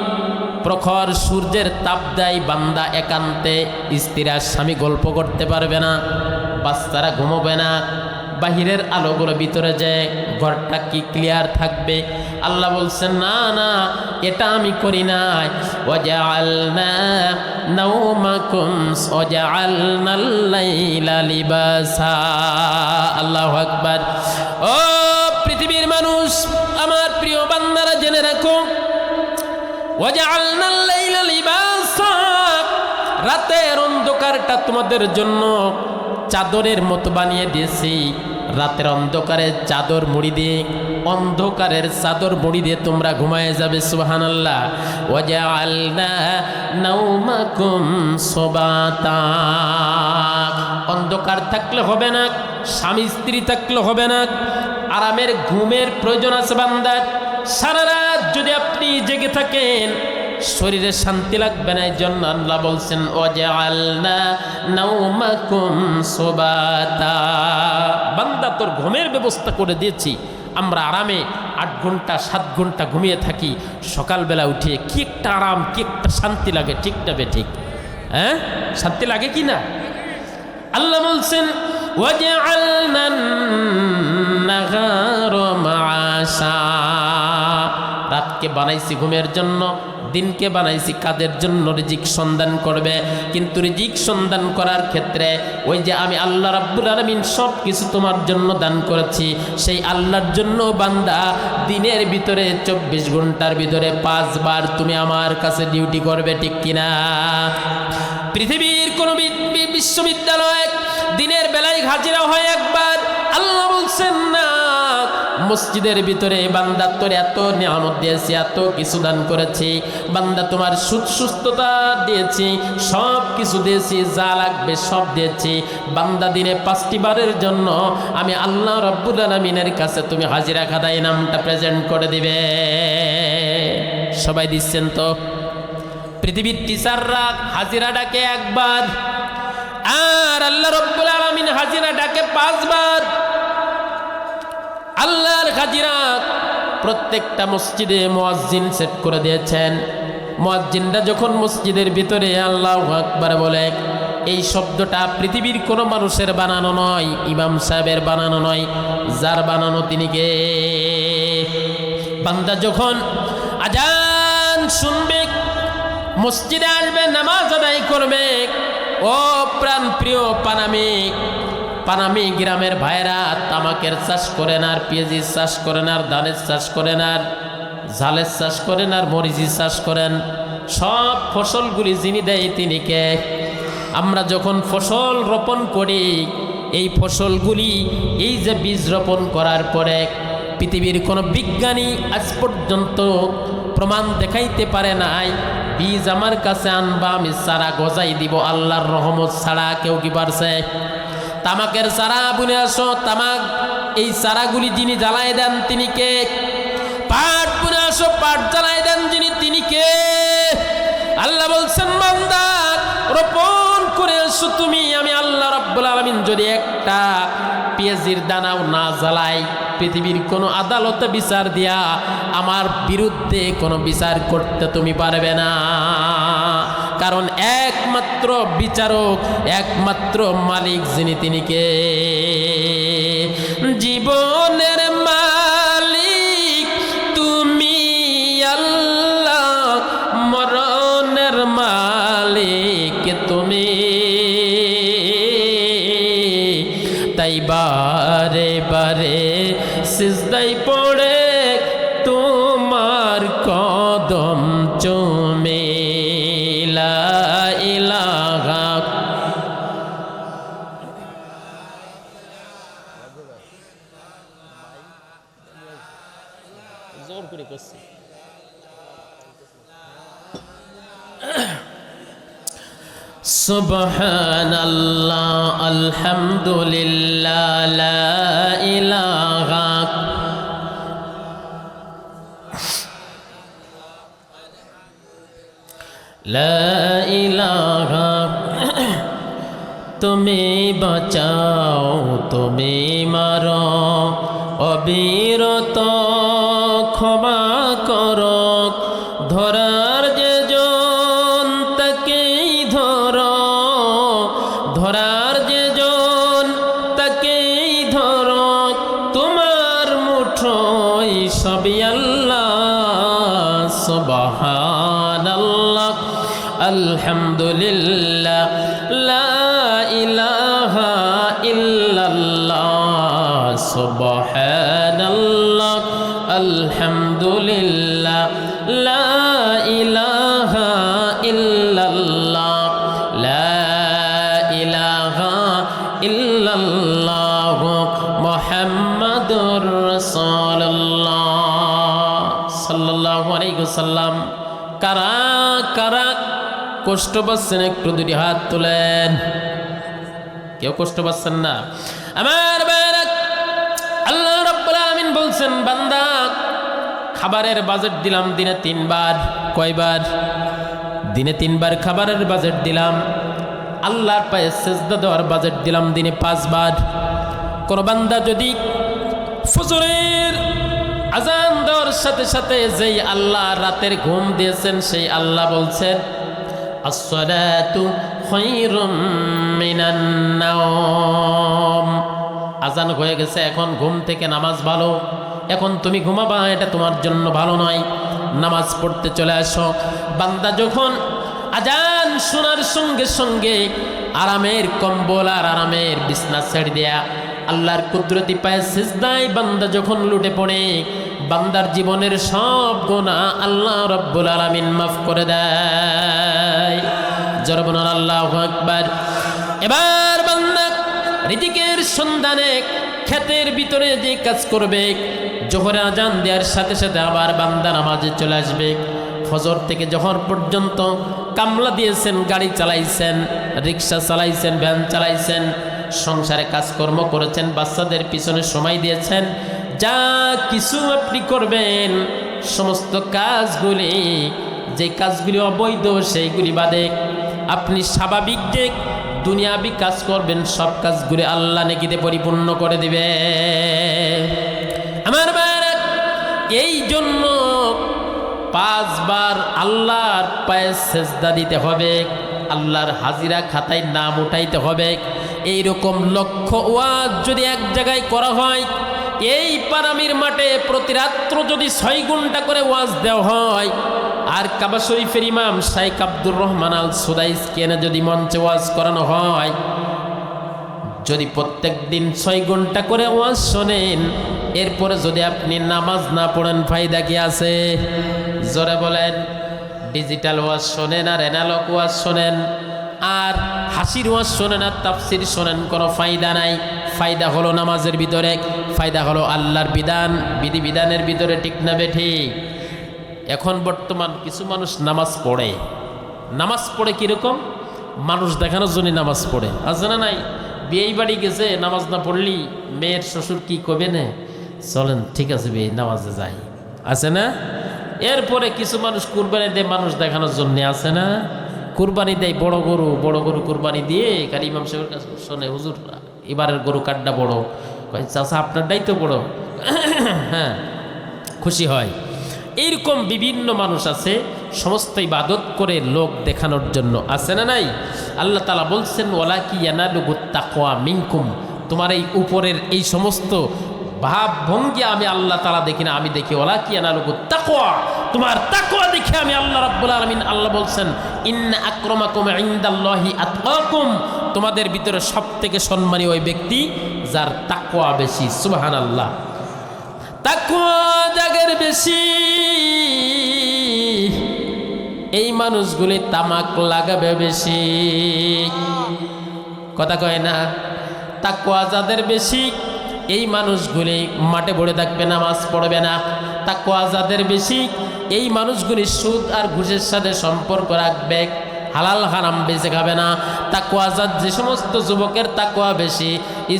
প্রখর সূর্যের তাপ দেয়, বান্দা একান্তে, স্ত্রী আর স্বামী গল্প করতে পারবে না, বাচ্চারা ঘুমোবে না, বাহিরের আলোগুলো ভিতরে যায়, ঘরটা কি ক্লিয়ার থাকবে? আল্লাহ বলছেন, না না, এটা আমি করি নাই। ওয়াজআলনা নাওমাকুম ওয়াজআলনাল লাইলা লিবাসা। আল্লাহু আকবার। ও পৃথিবীর মানুষ, আমার প্রিয় বান্দারা জেনে রাখো, ওয়াজআলনাল লাইলা লিবাসা, রাতের অন্ধকারটা তোমাদের জন্য চাদরের মতো বানিয়ে দিয়েছি। রাতের অন্ধকারে চাদর মুড়ি দিয়ে, অন্ধকারের চাদর মুড়ি দিয়ে তোমরা ঘুমায় যাবে। সুবহানাল্লাহ। ওয়াজআলনা নাওমাকুম সুবাতা, অন্ধকার থাকলে হবে না, স্বামী স্ত্রী থাকলে হবে না, আরামের ঘুমের প্রয়োজন আছে বান্দার। সারা রাত যদি আপনি জেগে থাকেন, শরীরে শান্তি লাগবে না, এই জন্য আল্লাহ বলছেন, ওয়াজআলনা নাওমাকুম সুবাতা, বান্দা তোর ঘুমের ব্যবস্থা করে দিয়েছি, আমরা আরামে 8 ঘন্টা 7 ঘন্টা ঘুমিয়ে থাকি, সকালবেলা উঠে কি একটা আরাম, কি একটা শান্তি লাগে, ঠিক না বেঠিক? হ্যাঁ, শান্তি লাগে কি না? আল্লাহ বলছেন, ওয়াজআলনান নাহারা মাআশা, রাতকে বানাইছি ঘুমের জন্য, দিনকে বানাইছি কাদের জন্য? রিজিক সন্ধান করবে। কিন্তু রিজিক সন্ধান করার ক্ষেত্রে ওই যে আমি আল্লাহ রাব্বুল আলামিন সব কিছু তোমার জন্য দান করেছি, সেই আল্লাহর জন্য বান্দা দিনের ভিতরে 24 ঘন্টার ভিতরে 5 বার তুমি আমার কাছে ডিউটি করবে, ঠিক কিনা? পৃথিবীর কোন বিশ্ববিদ্যালয়ে দিনের বেলায় হাজিরা হয় একবার। আল্লাহ বলছেন না, মসজিদের ভিতরে বান্দা তোর এত নিয়ামত দিয়েছি, এত কিছু দান করেছি, বান্দা তোমার সুস্থতা দিয়েছি, সব কিছু দিয়েছি, যা লাগবে সব দিয়েছি, বান্দা দিনে 5টি বারের জন্য আমি আল্লাহ রাব্বুল আলামিনের কাছে তুমি হাজিরা খাতায় নামটা প্রেজেন্ট করে দিবে। সবাই দিচ্ছেন তো? পৃথিবীর টিচাররা হাজিরা ডাকে একবার, আর আল্লাহ রাব্বুল আলামিন হাজিরা ডাকে 5 বার। আল্লাহর হাজিরা প্রত্যেকটা মসজিদে মুয়াজ্জিন সেট করে দিয়েছেন। মুয়াজ্জিনরা যখন মসজিদের ভিতরে আল্লাহু আকবার বলে, এই শব্দটা পৃথিবীর কোনো মানুষের বানানো নয়, ইমাম সাহেবের বানানো নয়, যার বানানো তিনি কে? বান্দা যখন আজান শুনবে, মসজিদে আসবে, নামাজ আদায় করবে, ও প্রাণ প্রিয় পানামি গ্রামের ভাইরা তামাকের চাষ করেন, আর পেঁয়াজির চাষ করেন, আর ধানের চাষ করেন, আর ঝালের চাষ করেন, আর মরিচের চাষ করেন। সব ফসলগুলি যিনি দেয় তিনি কে? আমরা যখন ফসল রোপণ করি, এই ফসলগুলি, এই যে বীজ রোপণ করার পরে পৃথিবীর কোনো বিজ্ঞানী আজ পর্যন্ত প্রমাণ দেখাইতে পারে নাই বীজ আমার কাছে আনবা, আমি চারা গজাই দিব, আল্লাহর রহমত ছাড়া কেউ কি পারছে? তামাকের চারা বুনে আসো, তামাক এই চারাগুলি যিনি জ্বালাই দেন তিনি কে? পাট বুনে আসো, পাট জ্বালাই দেন যিনি তিনি কে? আল্লাহ বলছেন বান্দা রোপণ করে আসো তুমি, আমি আল্লাহ রাব্বুল আলামিন যদি একটা পেঁয়াজির দানাও না জ্বালাই, পৃথিবীর কোনো আদালতে বিচার দিয়া আমার বিরুদ্ধে কোনো বিচার করতে তুমি পারবে না। কারণ একমাত্র বিচারক, একমাত্র মালিক যিনি তিনি কে? জীবনের মালিক তুমি আল্লাহ, মরণের মালিক তুমি, তাই বারে বারে সিজদায় পড়ে তোমার কদম চুমে, লা ইলাহা। জোর করে করছি। সুবহানাল্লাহ, আলহামদুলিল্লাহ, লা ইলাহা। লা ইলাহা, তুমি বাঁচাও, তুমি মারো, অবিরত ক্ষমা করো, ধরার যে জন তাকেই ধরো, ধরার যে জন তাকেই ধরো, তোমার মুঠোয় সবই আল্লাহ। সুবহানাল্লাহ, আলহামদুলিল্লাহ, লা ইলাহা ইল্লাল্লাহ। সুবহানাল্লাহ, আলহামদুলিল্লাহ, লা ইলাহা ইল্লাল্লাহ, লা ইলাহা ইল্লাল্লাহ, মুহাম্মাদুর রাসূলুল্লাহ সাল্লাল্লাহু আলাইহি ওয়াসাল্লাম। কারা কারা কষ্ট পাচ্ছেন একটু দুটি হাত তোলেন। কেউ কষ্ট পাচ্ছেন না? আমার ভাইরা, আল্লাহ রাব্বুল আলামিন বলছেন বান্দা খাবারের বাজেট দিলাম দিনে 3 বার। কয়বার? দিনে 3 বার খাবারের বাজেট দিলাম। আল্লাহর পায়ে সেজদা দেওয়ার বাজেট দিলাম দিনে 5 বার। কোন বান্দা যদি ফজরের আজান দেওয়ার সাথে সাথে যেই আল্লাহ রাতের ঘুম দিয়েছেন, সেই আল্লাহ বলছেন আসসালাতু খায়রুম মিনান নাওম। আজান হয়ে গেছে, এখন ঘুম থেকে নামাজ ভালো, এখন তুমি ঘুমাবা, এটা তোমার জন্য ভালো নয়। নামাজ পড়তে চলে আসো। বান্দা যখন আজান শোনার সঙ্গে সঙ্গে আরামের কম্বল আর আরামের বিছনা ছেড়ে দেয়া আল্লাহর কুদরতি পায়ে সিজদায় বান্দা যখন লুটে পড়ে, বান্দার জীবনের সব গুনাহ আল্লাহ রাব্বুল আলামিন মাফ করে দেয়। জোরে বলুন আল্লাহু আকবার। এবার বান্দা রিজিকের সন্ধানে ক্ষেতের ভিতরে যে কাজ করবে, জোহরের আজান দেওয়ার সাথে সাথে আবার বান্দা নামাজে চলে আসবে। ফজর থেকে জোহর পর্যন্ত কামলা দিয়েছেন, গাড়ি চালাইছেন, রিক্সা চালাইছেন, ভ্যান চালাইছেন, সংসারে কাজকর্ম করেছেন, বাচ্চাদের পিছনে সময় দিয়েছেন, যা কিছু আপনি করবেন সমস্ত কাজগুলি, যে কাজগুলি অবৈধ সেইগুলি বাদে আপনি স্বাভাবিক যে দুনিয়াবি কাজ করবেন সব কাজগুলি আল্লাহ নেকিতে পরিপূর্ণ করে দিবে। আমার ভাইরা, এই জন্য 5 বার আল্লাহর পায়ে সেজদা দিতে হবে, আল্লাহর হাজিরা খাতায় নাম উঠাইতে হবে। এইরকম লক্ষ্য ওয়াজ যদি এক জায়গায় করা হয়, এই পারামির মাঠে প্রতি রাত্র যদি 6 ঘন্টা করে ওয়াজ দেওয়া হয়, আর কাবা শরীফের ইমাম শাইখ আব্দুর রহমান আল সুদাইসকে এনে যদি মঞ্চে ওয়াজ করানো হয়, যদি প্রত্যেক দিন 6 ঘন্টা করে ওয়াজ শোনেন, এরপরে যদি আপনি নামাজ না পড়েন ফায়দা কি আছে? জোরে বলেন। ডিজিটাল ওয়াজ শোনেন আর অ্যানালগ ওয়াজ শোনেন আর হাসির ওয়াজ শোনেন আর তাফসির শোনেন, কোনো ফায়দা নাই। ফায়দা হলো নামাজের ভিতরে, ফায়দা হলো আল্লাহর বিধান বিধিবিধানের ভিতরে, ঠিক না বেঠিক? এখন বর্তমান কিছু মানুষ নামাজ পড়ে কীরকম? মানুষ দেখানোর জন্য নামাজ পড়ে, আছে না নাই? বিয়েই বাড়ি গেছে, নামাজ না পড়লি মেয়ের শ্বশুর কি কবে না, চলেন ঠিক আছে বিয়ে নামাজে যাই, আছে না? এরপরে কিছু মানুষ কুরবানি দেয় মানুষ দেখানোর জন্য, আছে না? কুরবানি দেয় বড় গরু কুরবানি দিয়ে কারি ইমাম সাহেবের কাছে শোনে, হুজুর এবারের গরু কাটটা বড়, চাচা আপনারটাই তো বড়, হ্যাঁ খুশি হয়। এইরকম বিভিন্ন মানুষ আছে সমস্ত ইবাদত করে লোক দেখানোর জন্য, আছে না নাই? আল্লাহ তাআলা বলছেন ওয়ালাকি ইয়ানালুগুত তাকওয়া মিনকুম, তোমার এই উপরের এই সমস্ত ভাব ভঙ্গি আমি আল্লাহ তাআলা দেখি না, আমি দেখি। ওয়ালাকি ইয়ানালুগুত তাকওয়া, তোমার তাকওয়া দেখে আমি আল্লাহ রাব্বুল আলামিন। আল্লাহ বলছেন ইন্না আকরামাকুম ইনদাল্লাহি আতকাকুম, তোমাদের ভিতরে সবথেকে সম্মানী ওই ব্যক্তি যার তাকওয়া বেশি। সুবহানাল্লাহ। তাকওয়া যাদের বেশি, এই মানুষগুলি তামাক লাগাবে বেশি, কথা কয় না? তাকওয়া যাদের বেশি, এই মানুষগুলি মাঠে পড়ে থাকবে, নামাজ পড়বে না। তাকওয়া যাদের বেশি, এই মানুষগুলি সুদ আর ঘুষের সাথে সম্পর্ক রাখবে, হালাল হারাম বেঁচে খাবে না। তাকওয়া যে সমস্ত যুবকের তাকওয়া বেশি,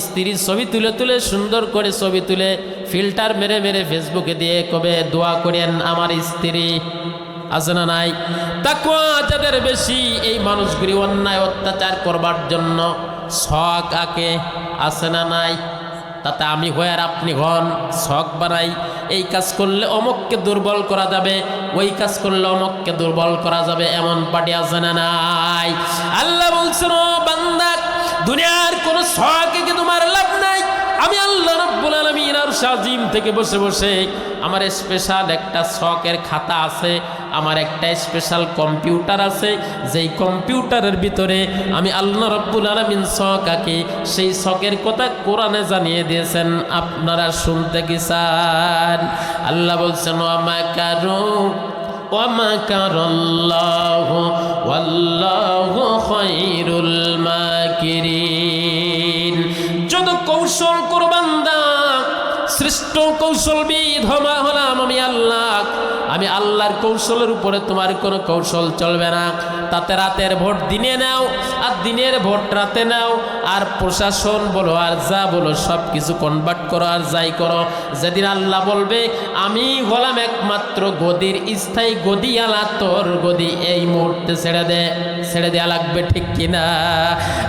স্ত্রীর ছবি তুলে তুলে সুন্দর করে ছবি তুলে ফিল্টার মেরে মেরে ফেসবুকে দিয়ে কবে দোয়া করেন আমার স্ত্রী, আছে না নাই? তাকওয়া যাদের বেশি, এই মানুষগুলি অন্যায় অত্যাচার করবার জন্য শখ আঁকে, আছে না নাই? তাতে আমি হই আর আপনি হন, শখ বানাই, এই কাজ করলে অমুককে দুর্বল করা যাবে, ওই কাজ করলে অমুককে দুর্বল করা যাবে, এমন পার্টি আছে না নাই? আল্লাহ বলছেন ও বান্দা, দুনিয়ার কোনো শখে কি তোমার লাভ নাই? আমি আল্লাহ রাব্বুল আলামিন আর শাজিম থেকে বসে বসে আমার স্পেশাল একটা শখের খাতা আছে, আমার একটা স্পেশাল কম্পিউটার আছে, যেই কম্পিউটারের ভিতরে আমি আল্লাহ রাব্বুল আলামিন শখ আঁকি, সেই শখের কথা কোরআনে জানিয়ে দিয়েছেন। আপনারা শুনতে কি চান? আল্লাহ বলছেন ওয়া মাকারাল্লাহু ওয়াল্লাহু খায়রুল মাকিরিন। যত কৌশল করবান দা, শ্রেষ্ঠ কৌশলবিদ হলাম আমি আল্লাহ। আমি আল্লাহর কৌশলের উপরে তোমার কোনো কৌশল চলবে না। তাতে রাতের ভোট দিনে নাও আর দিনের ভোট রাতে নাও, আর প্রশাসন বলো আর যা বলো সব কিছু কনভার্ট করো আর যাই করো। যেদিন আল্লাহ বলবে আমি হলাম একমাত্র গদির স্থায়ী গদিয়ালা, তোর গদি এই মুহূর্তে ছেড়ে দেয়া লাগবে, ঠিক কিনা?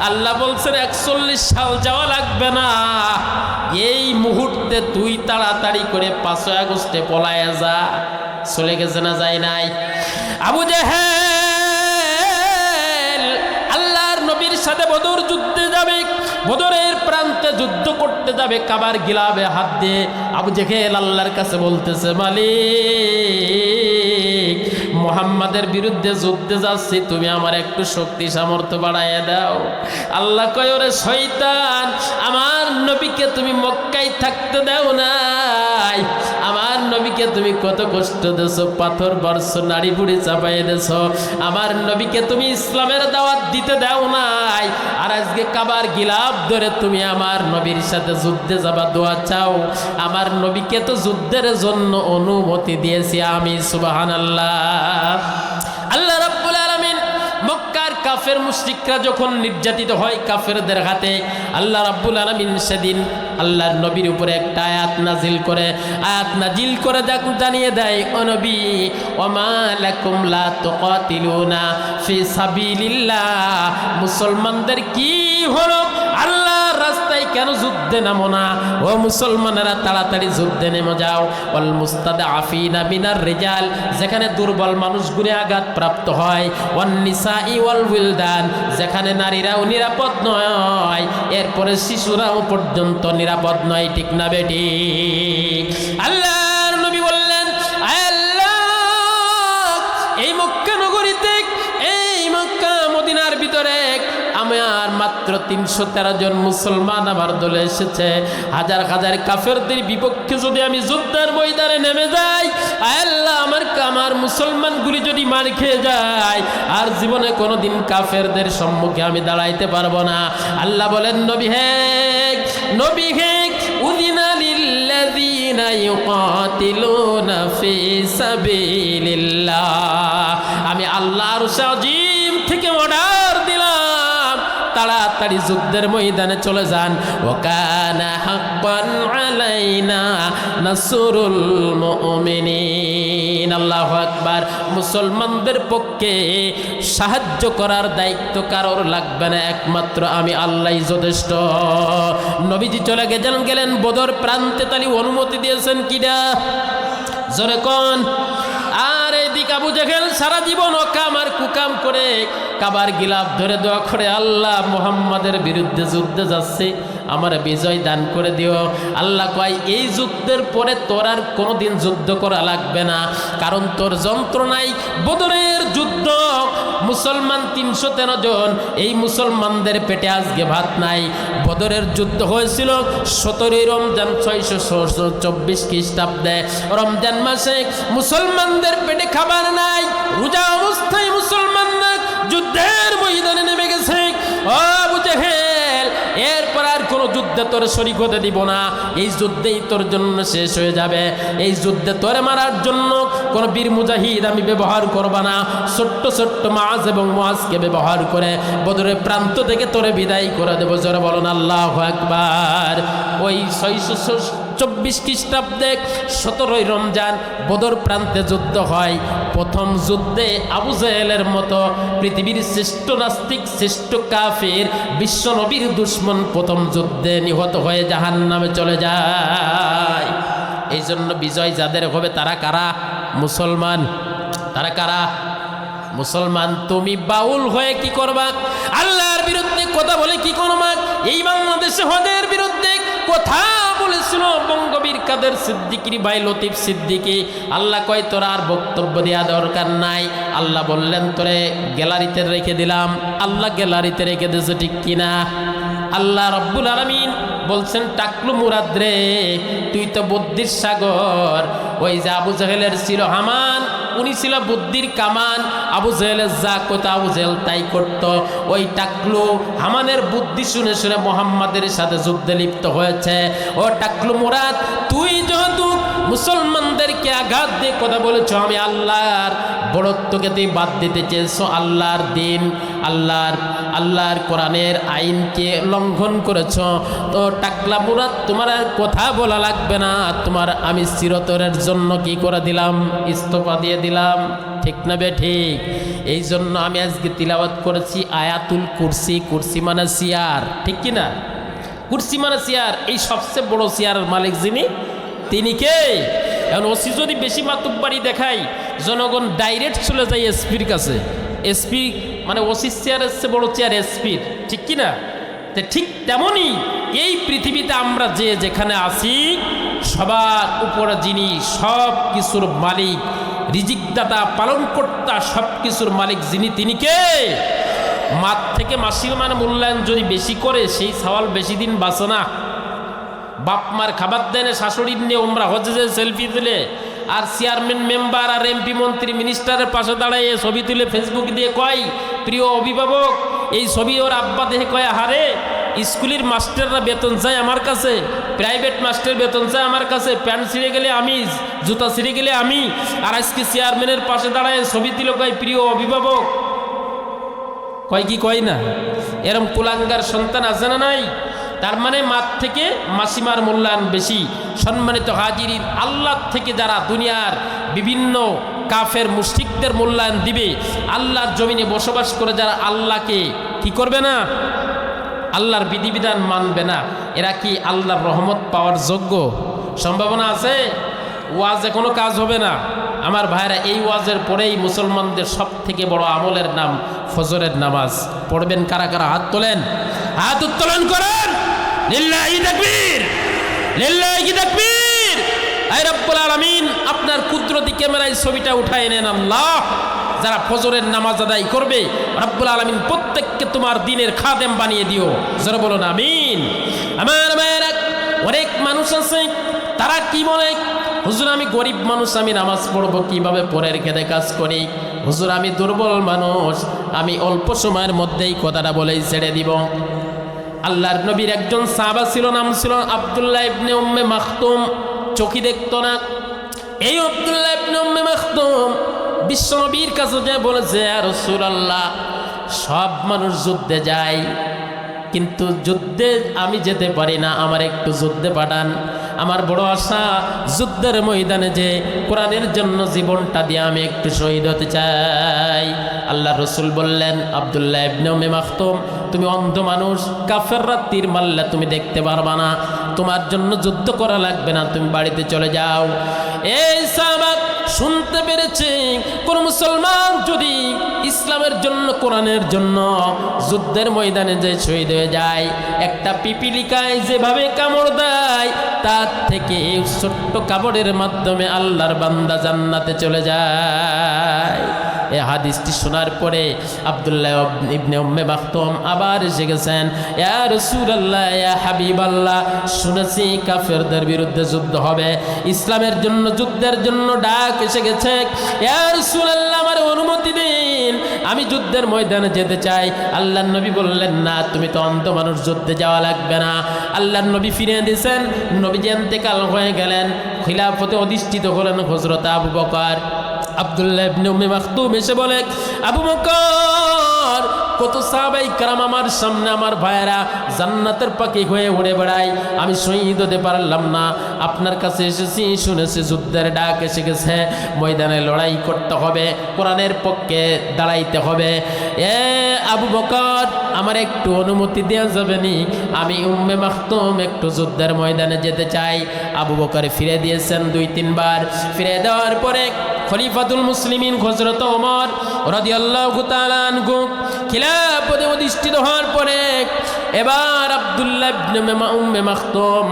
আল্লাহ বলছেন 41 সাল যাওয়া লাগবে না, এই মুহূর্তে তুই তাড়াতাড়ি করে 5 আগস্টে পলায় যা। চলে গেছে না যায় নাই? আবু জেহেল আল্লাহর নবীর সাথে বদর যুদ্ধে যাবে, বদরের প্রান্তে যুদ্ধ করতে যাবে, কাবার গিলাবে হাত দিয়ে আবু জেহেল আল্লাহর কাছে বলতেছে মালিক মুহাম্মাদের বিরুদ্ধে যুদ্ধে যাচ্ছি, তুমি আমার একটু শক্তি সামর্থ্য বাড়াইয়া দাও। আল্লাহ কয়, ওরে শয়তান, আমার নবীকে তুমি মক্কায় থাকতে দাও নাই, আমার নবীকে তুমি কত কষ্ট দেছো, পাথর বর্ষ নাড়ি বুড়ি চাপাই দেছো, আমার নবীকে তুমি ইসলামের দাওয়াত দিতে দাও নাই, আর আজকে কাবার গিলাফ ধরে তুমি আমার নবীর সাথে যুদ্ধে যাবা, দোয়া চাও। আমার নবীকে তো যুদ্ধের জন্য অনুমতি দিয়েছি আমি, সুবহানাল্লাহ। আল্লাহ রাব্বুল আলামিন মক্কার কাফের মুশরিকরা যখন নির্যাতিত হয় কাফেরদের হাতে, আল্লাহ রাব্বুল আলামিন সেদিন আল্লাহর নবীর উপরে একটা আয়াত নাজিল করে জানিয়ে দেয়, ও নবী, ওমা লাকুম লা তুকাতিলুনা ফি সাবিলিল্লাহ, মুসলমানদের কি হলো, আল্লাহর রাস্তায় কেন যুদ্ধে নামো না? ও মুসলমানেরা, তাড়াতাড়ি যুদ্ধে নেমে যাও। ওয়াল মুস্তাদআফিনা মিনার রিজাল, যেখানে দুর্বল মানুষগুলো আঘাত প্রাপ্ত হয়, ওয়ান নিসাই ওয়াল উইলদান, যেখানে নারীরাও নিরাপদ নয়, এরপরে শিশুরাও পর্যন্ত নিরাপদ নয়, ঠিক না বেটি? আল্লাহর নবী বললেন, আল্লাহ, এই মক্কা নগরীতে, এই মক্কা মদিনার ভিতরে আমার মাত্র 313 জন মুসলমান আমার দলে এসেছে, হাজার হাজার কাফেরদের বিপক্ষে যদি আমি যুদ্ধের ময়দানে নেমে যাই, আল্লাহ, আমার মুসলমানগুলি যদি মার খেয়ে যায়, আর জীবনে কোনোদিন কাফেরদের সম্মুখে আমি দাঁড়াইতে পারবো না। আল্লাহ বলেন, নবী হে, উযিনা লিল্লাযীনা ইউকাতিলুনা ফি সাবিলিল্লাহ, আমি আল্লাহর আযীম থেকে অর্ডার দিলাম, তাড়াতাড়ি যুদ্ধের ময়দানে চলে যান। ওয়াকানা হাক্কান আলাইনা নাসরুল মুমিনিন। আল্লাহু আকবার। মুসলমানদের পক্ষে সাহায্য করার দায়িত্ব কারোর লাগবে না, একমাত্র আমি আল্লাহই যথেষ্ট। নবীজি চলে গেলেন বদর প্রান্তে, তালি অনুমতি দিয়েছেন কিনা? জোরে কোন? আর এইদিকে আবু জেহেল সারা জীবন অকাম আর কুকাম করে কাবার গিলাফ ধরে দোয়া করে, আল্লাহ, মুহাম্মাদের বিরুদ্ধে যুদ্ধে যাচ্ছে, আমার বিজয় দান করে দিও। আল্লাহ কয়, এই যুদ্ধের পরে তোর আর কোনোদিন যুদ্ধ করা লাগবে না, কারণ তোর যন্ত্রণায় বদরের যুদ্ধ, মুসলমান 313 জন, এই মুসলমানদের পেটে আজকে ভাত নাই। বদরের যুদ্ধ হয়েছিল 17 রমজান 624 খ্রিস্টাব্দে, রমজান মাসে মুসলমানদের পেটে খাবার নাই, রোজা অবস্থায় মুসলমানরা যুদ্ধের ময়দানে নেমে গেছে। ও আবু জেহেল, এরপর আর কোনো যুদ্ধে তোর শরীক হতে দিব না, এই যুদ্ধেই তোর জন্য শেষ হয়ে যাবে, এই যুদ্ধে তোরে মারার জন্য কোনো বীর মুজাহিদ আমি ব্যবহার করব না, ছোট্ট ছোট্ট মাছ এবং মাছকে ব্যবহার করে বদরের প্রান্ত থেকে তোরে বিদায় করে দেবো। জোরে বলুন আল্লাহু আকবার। ওই 624 খ্রিস্টাব্দে 17 রমজান বদর প্রান্তে যুদ্ধ হয়। প্রথম যুদ্ধে আবু জেহেলের মতো পৃথিবীর শ্রেষ্ঠ নাস্তিক, শ্রেষ্ঠ কাফির, বিশ্ব নবীর দুশ্মন প্রথম যুদ্ধে নিহত হয়ে জাহান্নামে চলে যায়। এই জন্য বিজয় যাদের হবে তারা কারা? মুসলমান। তারা কারা? মুসলমান। তুমি বাউল হয়ে কি করবা? আল্লাহর বিরুদ্ধে কথা বলে কি করবা? এই বাংলাদেশে হজের বিরুদ্ধে কথা বলেছিল বঙ্গবীর কাদের সিদ্দিকী ভাই লতিফ সিদ্দিকী। আল্লাহ কয়, তোর আর বক্তব্য দেওয়া দরকার নাই। আল্লাহ বললেন, তোরে গ্যালারিতে রেখে দিলাম। আল্লাহ গ্যালারিতে রেখে দিয়েছে, ঠিক কিনা? আল্লাহ রব্বুল আলামিন বলছেন, টাকলু মুরাদ রে, তুই তো বুদ্ধির সাগর। ওই যে আবু জেহেলের ছিল হামান, উনি ছিল বুদ্ধির কামান। আবু জেহেলের যা কত আবু জেহেল তাই করত। ওই টাকলু হামানের বুদ্ধি শুনে শুনে মুহাম্মাদের সাথে যুদ্ধে লিপ্ত হয়েছে। ও টাকলু মুরাদ, তুই যেহেতু মুসলমানদেরকে আঘাত দিয়ে কথা বলেছ, আমি আল্লাহর বড়ত্বকে তুই বাদ দিতে চেয়েছো, আল্লাহর দিন, আল্লাহর কোরআনের আইনকে লঙ্ঘন করেছ, তো টাকলা মুরাদ, তোমার আর কথা বলা লাগবে না, তোমার আমি চিরতরের জন্য কি করে দিলাম? ইস্তফা দিয়ে দিলাম। ঠিক না বে ঠিক? এই জন্য আমি আজকে তিলাওয়াত করেছি আয়াতুল কুরসি। কুরসি মানে চেয়ার, ঠিক কিনা? কুরসি মানে চেয়ার। এই সবচেয়ে বড় চেয়ারের মালিক যিনি, তিনি কে? এখন ওসি যদি বেশি মাতুব্বারি দেখায়, জনগণ ডাইরেক্ট চলে যায় এসপির কাছে। এসপি মানে ওসি চেয়ারের চেয়ে বড় চেয়ার এসপির, ঠিক কিনা? ঠিক তেমনই এই পৃথিবীতে আমরা যেখানে আছি, সবার উপরে যিনি সব কিছুর মালিক, রিজিকদাতা, পালনকর্তা, সব কিছুর মালিক যিনি, তিনি কে? মাঠ থেকে মাসির মান মূল্যায়ন যদি বেশি করে সেই সওয়াল বেশি দিন বাঁচে না। বাপ মার খাবার দেয় না, শাশুড়ির নিয়ে ওমরা হজে যে সেলফি তুলে, আর চেয়ারম্যান, মেম্বার আর এমপি, মন্ত্রী, মিনিস্টারের পাশে দাঁড়ায় ছবি তুলে ফেসবুক দিয়ে কয়, প্রিয় অভিভাবক, এই ছবি ওর আব্বা দেখে কয়, হারে স্কুলের মাস্টাররা বেতন চায় আমার কাছে, প্রাইভেট মাস্টার বেতন চায় আমার কাছে, প্যান্ট ছিঁড়ে গেলে আমি, জুতা ছিঁড়ে গেলে আমি, আর আজকে চেয়ারম্যানের পাশে দাঁড়ায় ছবি তুলে কয় প্রিয় অভিভাবক। কয় কি কয় না? এরম কুলাঙ্গার সন্তান আছে না নাই? তার মানে মাঠ থেকে মাসিমার মূল্যায়ন বেশি। সম্মানিত হাজিরিন, আল্লাহ থেকে যারা দুনিয়ার বিভিন্ন কাফের মুশরিকদের মূল্যায়ন দিবে, আল্লাহর জমিনে বসবাস করে যারা আল্লাহকে কি করবে না, আল্লাহর বিধিবিধান মানবে না, এরা কি আল্লাহর রহমত পাওয়ার যোগ্য? সম্ভাবনা আছে? ওয়াজে কোনো কাজ হবে না। আমার ভাইরা, এই ওয়াজের পরেই মুসলমানদের সব থেকে বড় আমলের নাম ফজরের নামাজ। পড়বেন কারা কারা? হাত তোলেন, হাত উত্তোলন করেন। লিল্লাহি তাকবীর, লিল্লাহি তাকবীর। আয় রব্বুল আলামিন, আপনার কুদরতি ক্যামেরায় ছবিটা উঠায় নেন আল্লাহ। যারা ফজরের নামাজ আদায় করবে, রব্বুল আলামিন প্রত্যেককে তোমার দিনের খাদেম বানিয়ে দিও। যারা বলুন আমিন। আমার ভাইরা, অনেক মানুষ আছে তারা কি বলে, হুজুর আমি গরিব মানুষ, আমি নামাজ পড়বো কিভাবে? পরের খেতে কাজ করি। হুজুর আমি দুর্বল মানুষ, আমি অল্প সময়ের মধ্যেই কথাটা বলেই ছেড়ে দিব। আল্লাহর নবীর একজন সাহাবা ছিল, নাম ছিল আব্দুল্লাহ ইবনে উম্মে মাখতুম। চোখে দেখতো না। এই আব্দুল্লাহ ইবনে উম্মে মাখতুম বিশ্বনবীর কাছে যে বলেছে, ইয়া রাসূলুল্লাহ, সব মানুষ যুদ্ধে যায়, কিন্তু যুদ্ধে আমি যেতে পারি না, আমার একটু যুদ্ধে পাঠান। আমার বড় আশা, যুদ্ধের ময়দানে যে কোরআনের জন্য জীবনটা দিয়ে আমি একটু শহীদ হতে চাই। আল্লাহ রসুল বললেন, আব্দুল্লাহ ইবনে উম্মে মাখতুম, তুমি অন্ধ মানুষ, কাফেররা তীর মারলে তুমি দেখতে পারবা না, তোমার জন্য যুদ্ধ করা লাগবে না, তুমি বাড়িতে চলে যাও। এই সাহাবা শুনতে পেরেছে, কোন মুসলমান যদি ইসলামের জন্য, কোরআনের জন্য যুদ্ধের ময়দানে যে শহীদ হয়ে যায়, একটা পিপিলিকায় যেভাবে কামড় দেয়, তার থেকে ছোট্ট কাপড়ের মাধ্যমে আল্লাহর বান্দা জান্নাতে চলে যায়। এই হাদিসটি শোনার পরে আব্দুল্লাহ ইবনে উম্মে মাখতুম আবার এসে গেছেন, ইয়া রাসূলুল্লাহ, ইয়া হাবিবাল্লাহ, শুনেছি কাফেরদের বিরুদ্ধে যুদ্ধ হবে, ইসলামের জন্য যুদ্ধের জন্য ডাক এসে গেছে। ইয়া রাসূলুল্লাহ, আমার অনুমতি দিন, আমি যুদ্ধের ময়দানে যেতে চাই। আল্লাহর নবী বললেন, না, তুমি তো অন্ধ মানুষ, যুদ্ধে যাওয়া লাগবে না। আল্লাহর নবী ফিরে দিয়েছেন। নবীজি ইন্তেকাল হয়ে গেলেন, খিলাফতে অধিষ্ঠিত হলেন হযরত আবু বকর। আব্দুল্লাহ ইবনে উম্মে মাখতুম এসে বলে, আবু বকর, কত সাহাবাই کرام আমার সামনে, আমার ভাইয়েরা জান্নাতের পাখি হয়ে উড়ে বেড়ায়, আমি শহীদ হতে পারলাম না, আপনার কাছে এসেছি, শুনেছি যুদ্ধের ডাক এসে গেছে, ময়দানে লড়াই করতে হবে, কোরআনের পক্ষে দাঁড়াইতে হবে। এ আবু বকর, আমার একটু অনুমতি দেওয়া যাবে নি? আমি উম্মে মাখতুম একটু যুদ্ধের ময়দানে যেতে চাই। আবু বকর ফিরে দিয়েছেন 2-3 বার। ফিরে দেওয়ার পরে খলিফাতুল মুসলিমিন হযরত ওমর রাদিয়াল্লাহু তাআলা আনহু খিলাফতে অধিষ্ঠিত হওয়ার পরে এবার আব্দুল্লাহ ইবনে উম্মে মাখতুম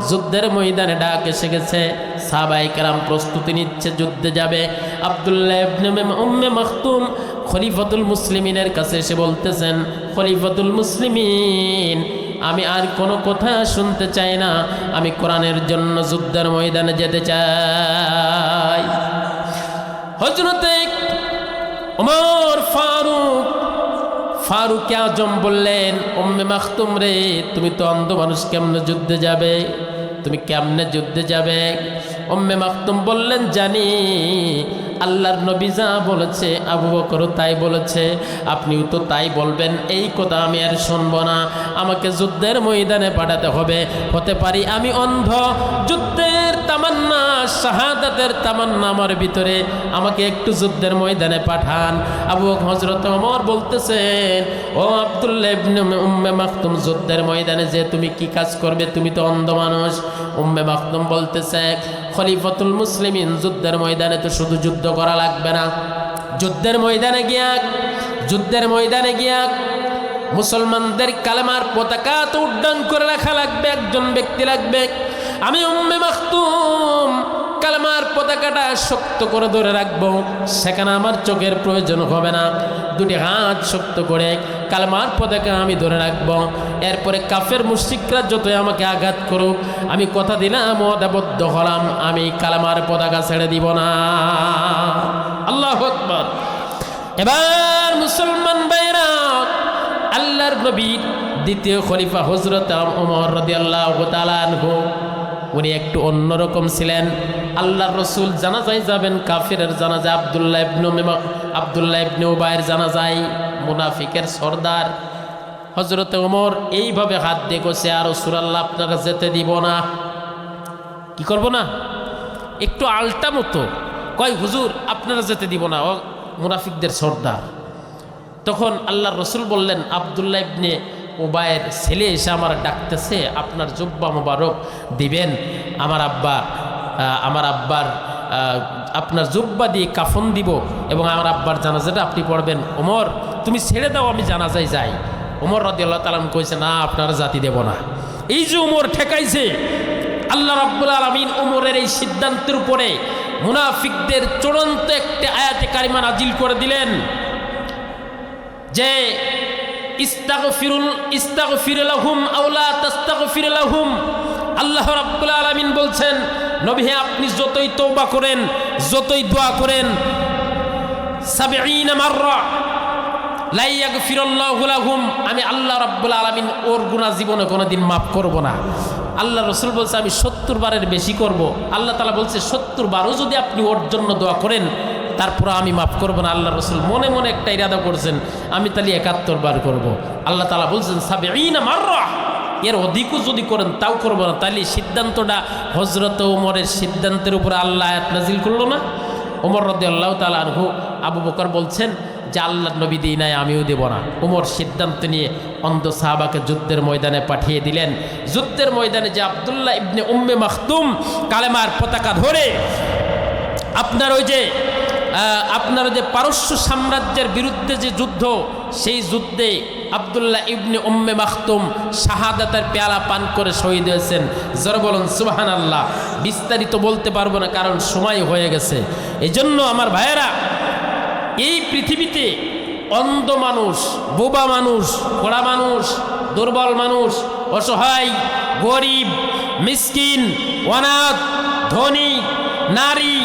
যুদ্ধের ময়দানে ডাক এসে গেছে, সাহাবায়ে কেরাম প্রস্তুতি নিচ্ছে, যুদ্ধে যাবে। আব্দুল্লাহ ইবনে উম্মে মাখতুম খলিফাতুল মুসলিমিনের কাছে এসে বলতেছেন, খলিফাতুল মুসলিমিন, আমি আর কোনো কথা শুনতে চাই না, আমি কোরআনের জন্য যুদ্ধের ময়দানে যেতে চাই। হযরতে ওমর ফারুক আজম বললেন, উম্মে মাখতুম রে, তুমি তো অন্ধ মানুষ, কেমনে যুদ্ধে যাবে? তুমি কেমনে যুদ্ধে যাবে? উম্মে মাখতুম বললেন, জানি আল্লাহর নবী যা বলেছে, আবু বকর তাই বলেছে, আপনিও তো তাই বলবেন, এই কথা আমি আর শুনব না, আমাকে যুদ্ধের ময়দানে পাঠাতে হবে। হতে পারি আমি অন্ধ, যুদ্ধের তামান্না, শাহাদাতের তামান্না আমার ভিতরে, আমাকে একটু যুদ্ধের ময়দানে পাঠান। আবু হযরত ওমর বলতেছেন, ও আব্দুল্লাহ ইবনে উম্মে মাখতুম, যুদ্ধের ময়দানে যে তুমি কি কাজ করবে? তুমি তো অন্ধ মানুষ। উম্মে মাখতুম বলতেছে, খলিফাতুল মুসলিমিন, যুদ্ধের ময়দানে তো শুধু যুদ্ধ করা লাগবে না, যুদ্ধের ময়দানে গিয়া মুসলমানদের কালেমার পতাকা তো উড্ডয়ন করে রাখা লাগবে, একজন ব্যক্তি লাগবে। আমি উম্মে মাখতুম কালেমার পতাকাটা শক্ত করে ধরে রাখবো, সেখানে আমার চোখের প্রয়োজন হবে না। দুটি হাত শক্ত করে কালেমার পতাকা আমি ধরে রাখবো। এরপরে কাফের মুশরিকরা যতই আমাকে আঘাত করুক, আমি কথা দিলাম, ওয়াদাবদ্ধ হলাম, আমি কালেমার পতাকা ছেড়ে দিব না। আল্লাহু আকবার। এবার মুসলমান ভাইরা, আল্লাহর নবীর দ্বিতীয় খলিফা হযরত ওমর রাদিয়াল্লাহু তাআলা আনহু, উনি একটু অন্যরকম ছিলেন। আল্লাহর রসুল জানাজায় যাবেন, কাফিরের জানাজা, আব্দুল্লাহ ইবনে উবাইয়ের জানাজায়, মুনাফিকের সর্দার হযরত ওমর এইভাবে হাত দিয়ে কইছে, আর রাসূলুল্লাহ আপনারা যেতে দিব না। কি করব না? একটু আলটা মতো কয়, হুজুর আপনারা যেতে দিব না, ও মুনাফিকদের সর্দার। তখন আল্লাহর রসুল বললেন, আব্দুল্লাহ ইবনে উবাইয়ের ছেলে এসে আমার ডাকতেছে, আপনার জুব্বা মোবারক দিবেন, আমার আব্বার আপনার জুব্বা দিয়ে কাফন দিব এবং আমার আব্বার জানাজাটা আপনি পড়বেন। ওমর তুমি ছেড়ে দাও, আমি জানাজায় যাই। ওমর রাদিয়াল্লাহু তাআলা কইছে, না আপনারা জাতি দেব না। এই যে ওমর ঠেকাইছে, আল্লাহ রাব্বুল আলামিন ওমরের এই সিদ্ধান্তের উপরে মুনাফিকদের চূড়ান্ত একটা আয়াতে কারিমা নাজিল করে দিলেন যে ইস্তাগফির লাহুম আও লা তাস্তাগফির লাহুম। আল্লাহ রাব্বুল আলামিন বলছেন, নবী হে আপনি যতই তওবা করেন, যতই দোয়া করেন, 70 মাররা লা ইয়াগফিরুল্লাহু লাহুম, আমি আল্লাহ রাব্বুল আলামিন ওর গুনাহ জীবনে কোনোদিন মাফ করব না। আল্লাহ রসুল বলছে, আমি 70 বারের বেশি করব। আল্লাহ তাআলা বলছে 70 বারও যদি আপনি ওর জন্য দোয়া করেন, তারপর আমি মাফ করব না। আল্লাহ রসুল মনে মনে একটা ইরাদা করছেন, আমি তাহলে 71 বার করব। আল্লাহ তাআলা বলছেন 70 মাররা, এর অধিকও যদি করেন তাও করব না। তাহলে সিদ্ধান্তটা হযরত ওমরের সিদ্ধান্তের উপরে আল্লাহ আয়াত নাজিল করলো না। ওমর রাদিয়াল্লাহু তাআলা আনহু, আবু বকর বলছেন যে আল্লাহর নবী দিই নাই, আমিও দেব না। ওমর সিদ্ধান্ত নিয়ে অন্ধ সাহাবাকে যুদ্ধের ময়দানে পাঠিয়ে দিলেন। যুদ্ধের ময়দানে যে আব্দুল্লাহ ইবনে উম্মে মাখতুম কালেমার পতাকা ধরে আপনার ওই যে পারস্য সাম্রাজ্যের বিরুদ্ধে যে যুদ্ধ, সেই যুদ্ধে আব্দুল্লাহ ইবনে উম্মে মাখতুম শাহাদাতের পেয়ালা পান করে শহীদ হয়েছেন। জোরে বলুন সুবহানাল্লাহ। বিস্তারিত বলতে পারবো না, কারণ সময় হয়ে গেছে। এই জন্য আমার ভাইয়েরা, এই পৃথিবীতে অন্ধ মানুষ, বোবা মানুষ, পোড়া মানুষ, দুর্বল মানুষ, অসহায়, গরিব, মিসকিন, অনাথ, ধনী, নারী,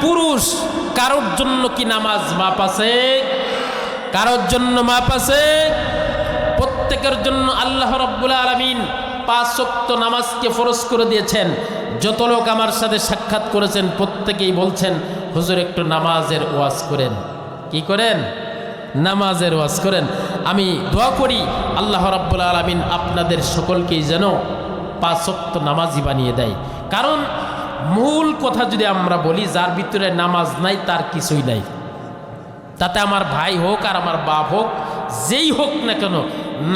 পুরুষ, কারোর জন্য কি নামাজ মাপ আছে? কারোর জন্য মাপ আছে? প্রত্যেকের জন্য আল্লাহ রাব্বুল আলামিন 5 ওয়াক্ত নামাজকে ফরজ করে দিয়েছেন। যত লোক আমার সাথে সাক্ষাৎ করেছেন প্রত্যেকেই বলছেন, হুজুর একটু নামাজের ওয়াজ করেন। কি করেন? নামাজের ওয়াজ করেন। আমি দোয়া করি আল্লাহ রাব্বুল আলামিন আপনাদের সকলকেই যেন 5 ওয়াক্ত নামাজি বানিয়ে দেয়। কারণ মূল কথা যদি আমরা বলি, যার ভিতরে নামাজ নাই তার কিছুই নাই। তাতে আমার ভাই হোক আর আমার বাপ হোক, যেই হোক না কেন,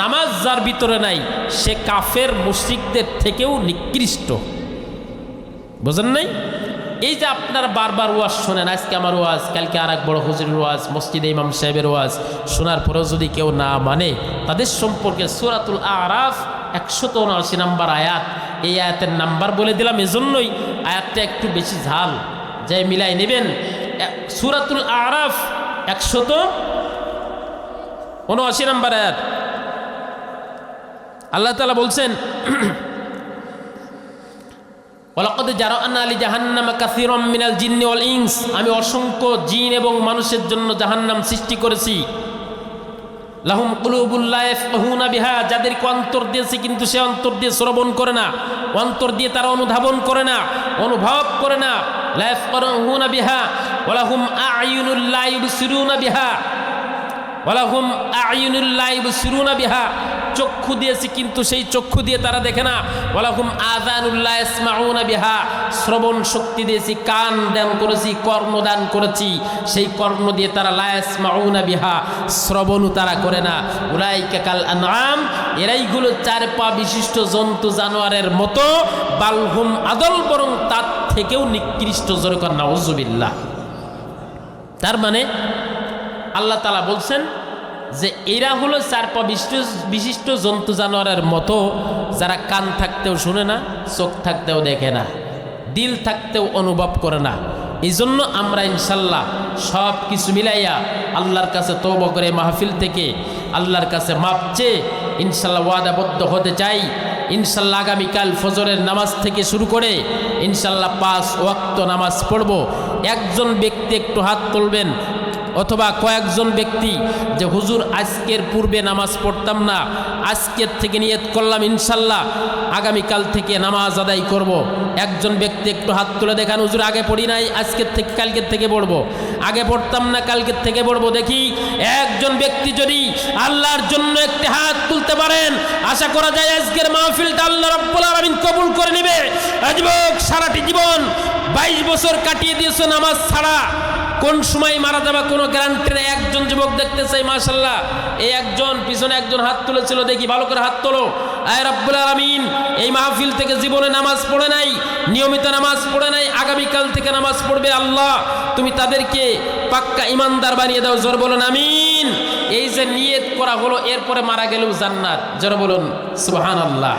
নামাজ যার ভিতরে নাই সে কাফের মুশরিকদের থেকেও নিকৃষ্ট। বুঝেন নাই? এই যে আপনারা বারবার ওয়াজ শোনেন, আজকে আমার ওয়াজ, কালকে আর এক বড় হুজুরের ওয়াজ, মসজিদে ইমাম সাহেবের ওয়াজ, শোনার পরেও যদি কেউ না মানে, তাদের সম্পর্কে সূরাতুল আরাফ 179 নম্বর আয়াত, এই আয়াতের নাম্বার বলে দিলাম এজন্যই, আয়াতটা একটু বেশি ঝাল, যাই মিলাই নেবেন। সূরাতুল আরাফ 179 নম্বর আয়াত। আল্লাহ তাআলা বলছেন, ওয়ালাকাদ জারা'না লিজাহান্নামা কাসীরাম মিনাল জিন্নি ওয়াল ইনস, আমি অসংখ্য জিন এবং মানুষের জন্য জাহান্নাম সৃষ্টি করেছি। লাহুম কুলুবুল লা ইয়াফকাহুনা বিহা, যাদেরকে অন্তর দিয়েছি কিন্তু সে অন্তর দিয়ে শ্রবণ করে না, অন্তর দিয়ে তারা অনুধাবন করে না, অনুভব করে না। লা ইয়াফকাহুনা বিহা ওয়ালাহুম আ'য়ুনুল লা ইউবসিরুনা বিহা, ওয়ালাহুম আ'য়ুনুল লা ইউবসিরুনা বিহা, চক্ষু দিয়েছি কিন্তু সেই চক্ষু দিয়ে তারা দেখে না। ওয়ালাহুম আযানুল লা ইয়াসমাউনা বিহা, শ্রবণ শক্তি দিয়েছি, কান দান করেছি, কর্ণ দান করেছি, সেই কর্ণ দিয়ে তারা লা ইয়াসমাউনা বিহা, শ্রবণও তারা করে না। উলাইকা কাল আনআম, এরাইগুলো 4 পা বিশিষ্ট জন্তু জানোয়ারের মতো, বালহুম আদল, বরং তার থেকেও নিকৃষ্ট। জোরে কর নাউযুবিল্লাহ। তার মানে আল্লাহ তাআলা বলছেন যে এরা হলো 4 পা বিশিষ্ট জন্তু জানোয়ারের মতো, যারা কান থাকতেও শুনে না, চোখ থাকতেও দেখে না, দিল থাকতেও অনুভব করে না। এই জন্য আমরা ইনশাল্লাহ সব কিছু মিলাইয়া আল্লাহর কাছে তওবা করে মাহফিল থেকে আল্লাহর কাছে মাপ চেয়ে ইনশাল্লাহ ওয়াদাবদ্ধ হতে চাই। ইনশাল্লাহ আগামীকাল ফজরের নামাজ থেকে শুরু করে ইনশাল্লাহ 5 ওয়াক্ত নামাজ পড়ব। একজন ব্যক্তি একটু হাত তুলবেন অথবা কয়েকজন ব্যক্তি যে হুজুর আজকের পূর্বে নামাজ পড়তাম না, আজকের থেকে নিয়ত করলাম ইনশাল্লাহ আগামীকাল থেকে নামাজ আদায় করব। একজন ব্যক্তি একটু হাত তুলে দেখান, হুজুর আগে পড়ি নাই, আজকের থেকে কালকের থেকে পড়বো, আগে পড়তাম না কালকের থেকে পড়বো। দেখি একজন ব্যক্তি যদি আল্লাহর জন্য একটি হাত তুলতে পারেন, আশা করা যায় আজকের মাহফিলটা আল্লাহ রাব্বুল আলামিন কবুল করে নেবে। যুবক সারাটি জীবন 22 বছর কাটিয়ে দিয়েছে নামাজ ছাড়া, কোন সময় মারা যাবে কোনো গ্যারান্টি নেই। একজন যুবক দেখতে চাই, মাশাআল্লাহ এই একজন পিছনে একজন হাত তুলেছিল, দেখি ভালো করে হাত তোলো। আয় রাব্বুল আলামিন এই মাহফিল থেকে জীবনে নামাজ পড়ে নাই, নিয়মিত নামাজ পড়ে নাই, আগামীকাল থেকে নামাজ পড়বে, আল্লাহ তুমি তাদেরকে পাক্কা ইমানদার বানিয়ে দাও। জোর বলুন আমিন। এই যে নিয়ত করা হলো এরপরে মারা গেলেও জান্নাত, জোর বলুন সুবহানাল্লাহ।